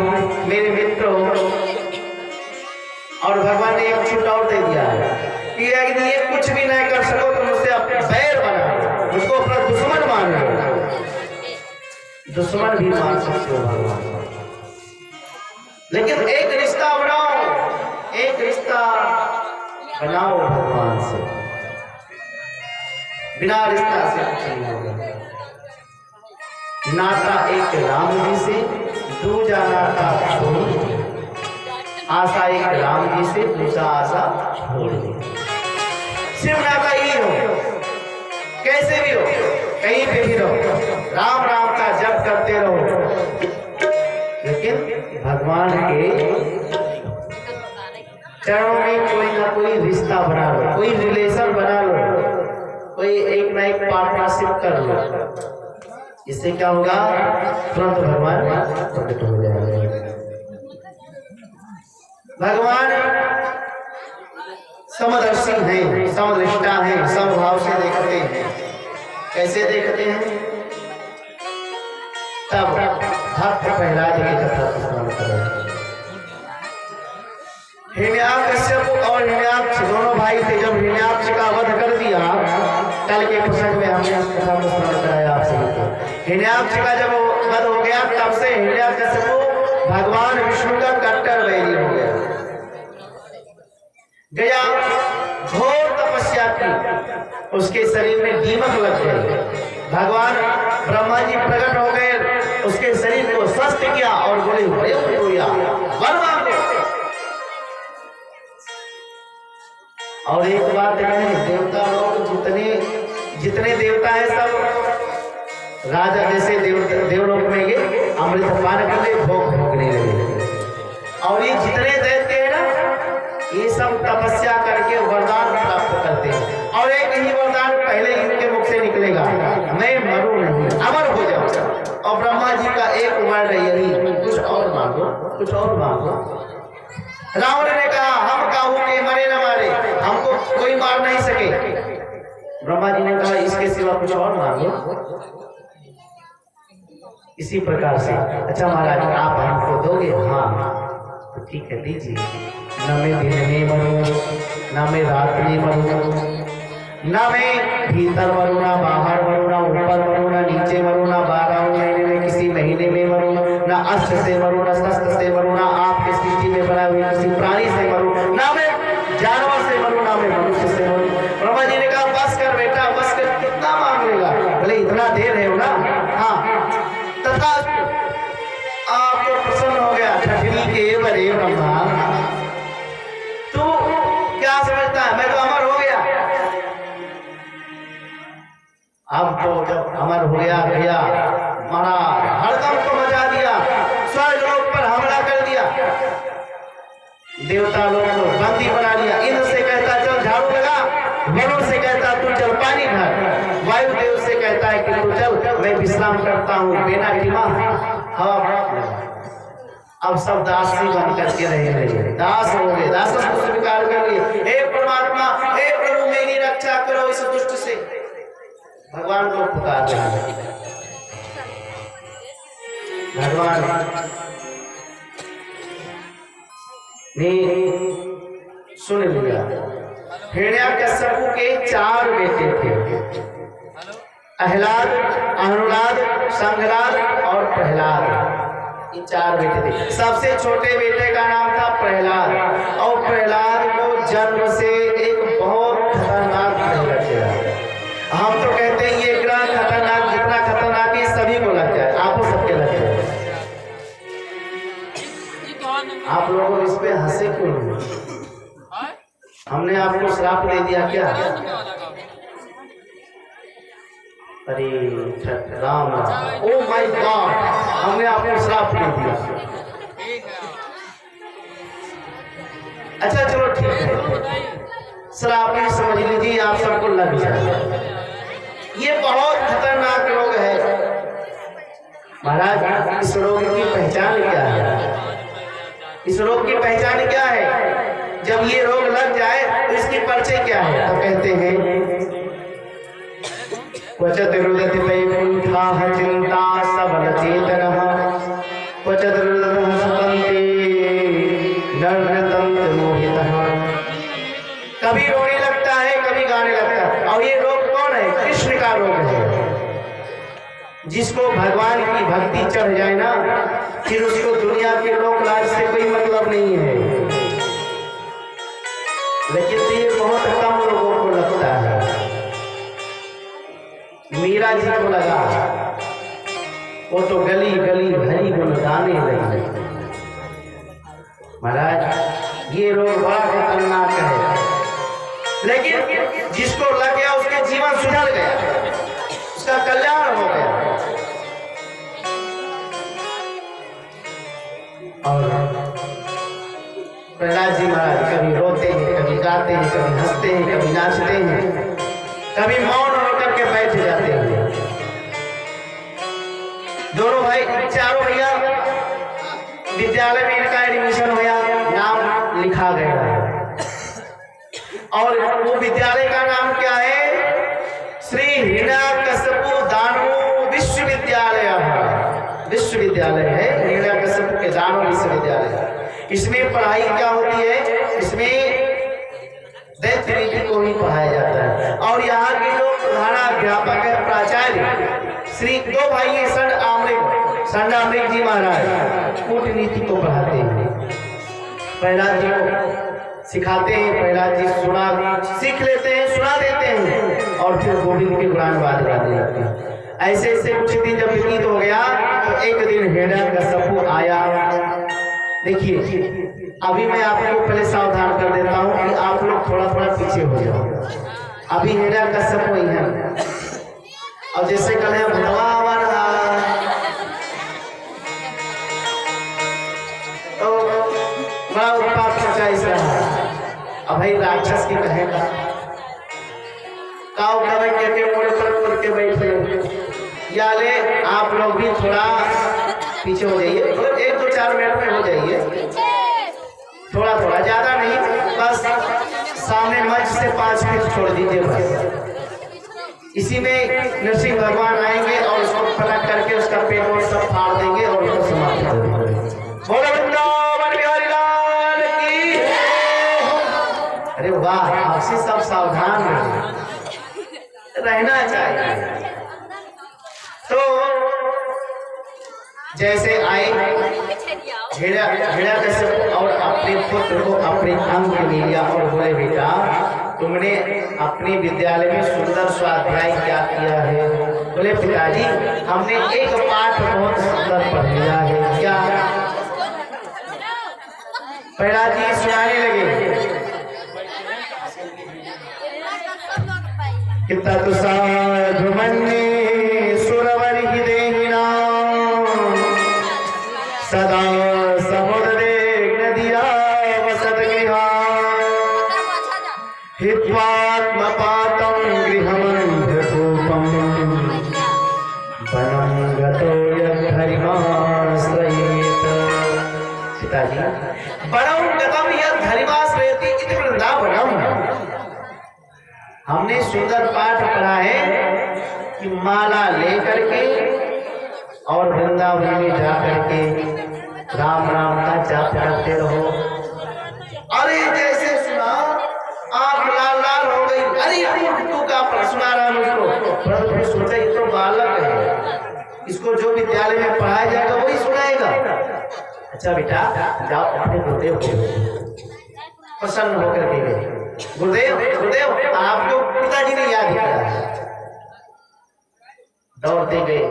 मेरे मित्र हो। और भगवान ने एक छूट और दे दिया है कि यदि ये कुछ भी नहीं कर सको तो मुझसे अपना बैर बना, मुझको अपना दुश्मन मान लो। दुश्मन भी मान सकते हो भगवान, लेकिन एक रिश्ता बनाओ, एक रिश्ता बनाओ भगवान से। बिना रिश्ता से कुछ नहीं होगा। नाता एक राम जी से, दूजा नाता छोड़, आशा एक राम जी से, दूसरा आशा छोड़ दी। सिर्फ नाता ही हो, कैसे भी हो, कहीं पे भी रहो, राम राम का जप करते रहो, लेकिन भगवान के चरणों में कोई ना कोई रिश्ता बना लो, कोई रिलेशन बना लो, कोई एक ना एक पार्टनरशिप कर लो। इससे क्या होगा, तुरंत भगवान प्रकट हो जाएंगे। भगवान समदर्शी हैं, समदृष्टा हैं, समभाव से देखते हैं। कैसे देखते हैं? तब भक्त प्रहलाद की कथा स्मरण करें। हिरण्याकश्यप और हिरण्याक्ष दोनों भाई थे। जब हिरण्याक्ष का वध कर दिया, कल के प्रसंग में हमने इस कथा को स्मरण कराया आप सभी को। हिरण्याक्ष का जब वध हो गया, तब से हिरण्याकश्यप भगवान विष्णु का कट्टर वैरी हो गया। घोर तपस्या की, उसके शरीर में दीमक लग गई। भगवान ब्रह्मा जी प्रकट हो गए, उसके शरीर को स्वस्थ किया और बोले वर मांगो। और एक बात कहें, देवता लोग जितने देवता हैं सब राजा जैसे देवलोक में ये अमृत पान करने भोग भोगने लगे। और ये जितने दैत्य हैं ना, ये सब तपस्या करके वरदान प्राप्त करते हैं। और एक ही वरदान पहले इनके मुख से निकलेगा, मैं मरूं नहीं, अमर हो जाऊं। और ब्रह्मा जी का एक वर्ण यही, कुछ और मांगो, कुछ और मांगो। रावण ने कहा, हम काहू के मरे न मारे, हमको कोई मार नहीं सके। ब्रह्मा जी ने कहा, इसके सिवा कुछ और मांगो। इसी प्रकार से, अच्छा महाराज आप हमको दोगे? हाँ तो ठीक है, दीजिए। न मैं दिन में मरूं, न मैं रात में मरूं, न मैं भीतर मरूं, ना बाहर मरूं, ना ऊपर मरूं, ना नीचे मरूं, ना 12 महीने में किसी महीने में मरूं, ना अस्त्र से मरूं, ना शस्त्र से मरूं, ना आपके सृष्टि में बनाए हुए किसी प्राणी से मरूं, ना मैं जानवर से मरूं, ना मैं मनुष्य से मरूं। ब्रह्मा जी ने कहा, बस कर बेटा, बस कर, कितना मांग लेगा? बोले इतना दे रहे हो ना? हाँ, तथा आपको प्रसन्न हो गया। ठठरी के बड़े ब्रह्मा, तू क्या समझता है, मैं तो अमर हो गया। अब तो जब अमर हो गया भैया, महाराज हड़कंप को मचा दिया, स्वर्ग लोक पर हमला कर दिया, देवता लोग को बंदी बना लिया। इंद्र से कहता चल झाड़ू लगा, वरुण से कहता तू चल पानी भर, वायुदेव से कहता है कि तू चल मैं विश्राम करता हूँ, बिना टीमा हवा। अब सब दास ही बन करके रहे, दास हो गए, दास को स्वीकार कर लिए। हे परमात्मा, हे प्रभु मेरी रक्षा करो इस दुष्ट से। भगवान को पुकार रहे हैं। भगवान ने सुन लिया। हिरण्याकश्यप के 4 बेटे थे, अहलाद, अनुराद, संघराद और प्रहलाद। ये 4 बेटे थे। सबसे छोटे बेटे का नाम था प्रहलाद। और प्रहलाद को जन्म से एक बहुत खतरनाक ग्रह लग गया। हम तो कहते हैं ये ग्रह खतरनाक, जितना खतरनाक है सभी को लग जाए, आपको सबके लग जाए। आप लोगों इस पे हंसे क्यों? हमने आपको श्राप दे दिया क्या? अरे राम, ओ माय गॉड, हमने आपको श्राप दे दिया। अच्छा चलो ठीक है, श्राप ही समझ लीजिए, आप सबको लग जाए। ये बहुत खतरनाक रोग है महाराज। इस रोग की पहचान क्या है? इस रोग की पहचान क्या है? जब ये रोग लग जाए तो इसकी परिचय क्या है? तो कहते हैं, क्वचित् रुदति वैकुंठः चिंता सबल चेतनः, क्वचित् रुदतः सतन्ते नर्तन्त मोहितः। कभी रोने लगता है, कभी गाने लगता है। और ये रोग कौन है? कृष्ण का रोग है। जिसको भगवान की भक्ति चढ़ जाए ना, फिर उसको दुनिया के लोक लाज से कोई मतलब नहीं है। लेकिन ये बहुत कम लोगों को लगता है। मीरा जी को लगा, वो तो गली गली हरी गुण गाने लगी। महाराज ये रोग बड़ा खतरनाक है, लेकिन जिसको लग गया उसके जीवन सुधर गया, उसका कल्याण हो गया। और प्रहलाद जी महाराज कभी रोते हैं, कभी गाते हैं, कभी हंसते हैं, कभी नाचते हैं, कभी मौन होकर के बैठ जाते हैं। दोनों भाई चारों भैया विद्यालय में इनका एडमिशन हुआ, नाम लिखा गया और वो विद्यालय का नाम क्या है? श्री हिरण्यकशिपु दानव विश्वविद्यालय। विश्वविद्यालय है हिरण्यकशिपु के दानव विश्वविद्यालय। इसमें पढ़ाई क्या होती है? इसमें दैत्य नीति को भी पढ़ाया जाता है। और यहाँ के जो प्रधानाध्यापक है प्राचार्य श्री दो भाई है संडामृग जी महाराज कूटनीति को पढ़ाते हैं। प्रहलाद जी को सिखाते हैं, प्रहलाद जी सीख लेते हैं, सुना देते हैं और फिर गोविंद के गुणानुवाद गाने लगते हैं। ऐसे ऐसे कुछ दिन जब व्यतीत हो गया तो एक दिन हिरण्यकशिपु आया। देखिए अभी मैं आप लोग पहले सावधान कर देता हूँ कि आप लोग थोड़ा थोड़ा पीछे हो जाओ। अभी हिरण्यकशिपु ही है और जैसे कल है भगवान तो बड़ा उत्पाद मचा इस रहा। अब भाई राक्षस की कहेगा काव कवे के मोड़े पर उड़ के बैठे या ले आप लोग भी थोड़ा पीछे हो जाइए, 1-2-4 मिनट में हो जाइए, थोड़ा थोड़ा ज्यादा नहीं, बस सामने मंच से 5 मिनट छोड़ दीजिए बस। इसी में नरसिंह भगवान आएंगे और उसको पलट करके उसका पेट और सब फाड़ देंगे और उसको समाप्त कर देंगे। बोलो वृंदावन बिहारी लाल की। अरे वाह, आपसे सब सावधान रहना चाहिए। तो जैसे आए हिरण्यकशिपु और अपने पुत्र को अपने अंग में लिया और बोले बेटा तुमने अपने विद्यालय में सुंदर स्वाध्याय क्या किया है? बोले पिताजी हमने एक पाठ बहुत सुंदर पढ़ लिया है। क्या? प्रहलाद जी सुनाने लगे कितना तो साधुमन्ये सदा समुद्रे नदिया वसद्गृहा हित्वात्मपातं गृहमन्धकूपं वनं गतो यद्धरिमाश्रयेत। सीताजी वनं गतं यद्धरिमाश्रयेति इति वृंदावनम्। हमने सुंदर पाठ पढ़ा है कि माला लेकर के और वृंदावन में जाकर के राम राम का जाप करते रहो। अरे जैसे सुना आंख लाल लाल हो गई। अरे तू का सुना रहा मुझको, परंतु सोचा ये तो बालक है, इसको जो विद्यालय में पढ़ाया जाएगा वही सुनाएगा। अच्छा बेटा जाओ अपने गुरुदेव को प्रसन्न होकर के गए। गुरुदेव गुरुदेव आपको पिताजी ने याद किया। दौड़ते गए।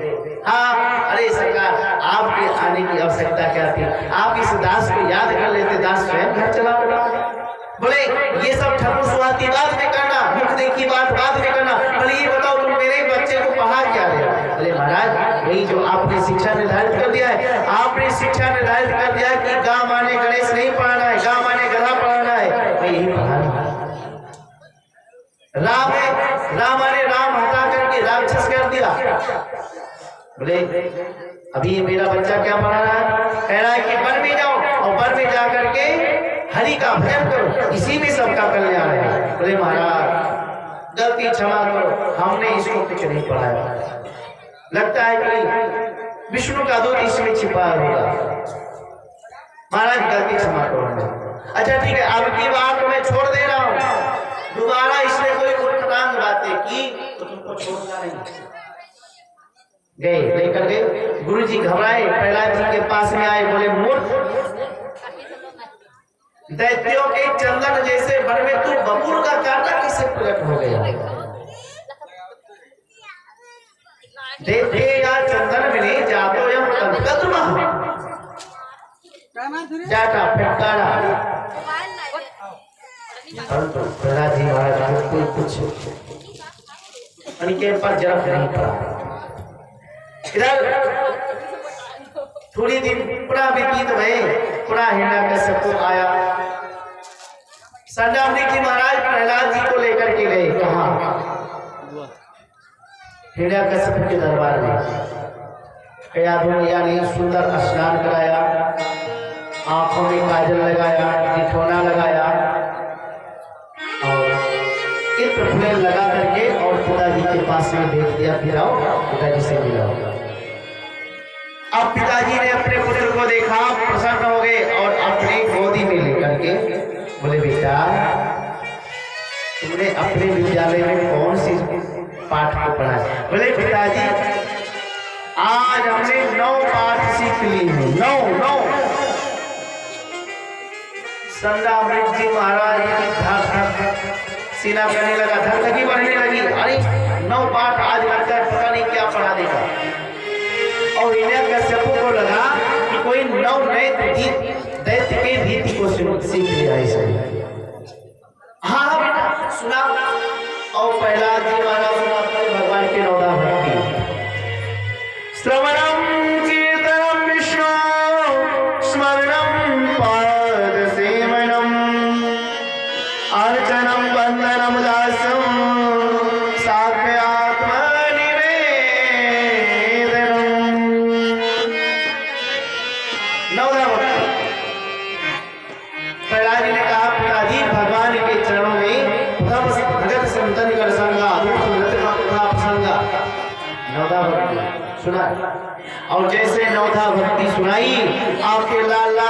हाँ अरे सरकार आपके आने की आवश्यकता क्या थी? आप इस दास को याद कर लेते, दास स्वयं घर चला गया। बोले ये सब ठकुर सुहाती बाद में करना, मुख देखी बात बाद में करना। बोले ये बताओ तुम मेरे बच्चे को पढ़ा क्या रहे? बोले महाराज वही जो आपने शिक्षा निर्धारित कर दिया है। आपने शिक्षा निर्धारित कर दिया है कि गांव माने गणेश नहीं पढ़ाना है, गांव माने गधा पढ़ाना है, मैं यही पढ़ाना। राम है, राम माने राम हटा करके राक्षस कर दिया। बोले अभी ये मेरा बच्चा क्या पढ़ा रहा है? कह रहा है कि वन में जाओ और वन में जा करके हरि का भजन करो, इसी में सबका कल्याण है। बोले महाराज गलती क्षमा करो, हमने इसको कुछ नहीं पढ़ाया, लगता है कि विष्णु का दूत इसमें छिपा होगा। महाराज गलती क्षमा करो। अच्छा ठीक है, अब की बात मैं छोड़ दे रहा हूँ, दोबारा इसने कोई उल्टांग बातें की तो तुमको छोड़ना नहीं। गए लेकर गए, गुरु जी घबराए, प्रहलाद जी के पास में आए। बोले मूर्ख, दैत्यों के चंदन जैसे वन में तू बबूल का कांटा किसे प्रकट हो गया? देखेगा चंदन मिले जातो यम कद्रमा जाटा फटकारा। परंतु प्रहलाद जी महाराज को कोई कुछ उनके पर जरफ नहीं पड़ा। इधर थोड़ी दिन पूरा व्यतीत भये, पूरा हिरण्यकश्यप को आया। संजामणि जी महाराज प्रहलाद जी को लेकर के गए कहा हिरण्यकश्यप के दरबार में। कया भैया ने सुंदर स्नान कराया, आंखों में काजल लगाया, ठिठौना लगाया और इत्र फूल लगा करके और पिताजी के पास में भेज दिया। फिर आओ पिताजी से मिला। अब पिताजी ने अपने पुत्र को देखा, प्रसन्न हो गए और अपनी गोदी में लेकर के बोले बेटा तुमने अपने विद्यालय में कौन सी पाठ को पढ़ा है? बोले पिताजी आज हमने 9 पाठ सीख ली है। 9 संजामणि जी महाराज धक सीना करने लगा, धड़कन बढ़ने लगी। अरे 9 पाठ आज लगता है पता नहीं क्या पढ़ा देगा। और हिरण्यकश्यप को लगा कि कोई 9 नए दैत्य के रीति को सीख लिया है। हाँ बेटा सुना। और प्रहलाद जी महाराज सुनाते भगवान के 9 भक्ति। श्रवणम कीर्तनम विष्णु स्मरणम पाद सेवनम अर्चनम वंदनम दासम साख्यात्म निवेदनम। 9 भक्ति। प्रहलाद जी ने कहा पिताजी भगवान के चरणों में भगत संतन कर संगा प्रसंगा 9 भक्ति सुना। और जैसे 9 भक्ति सुनाई आपके लाल लाल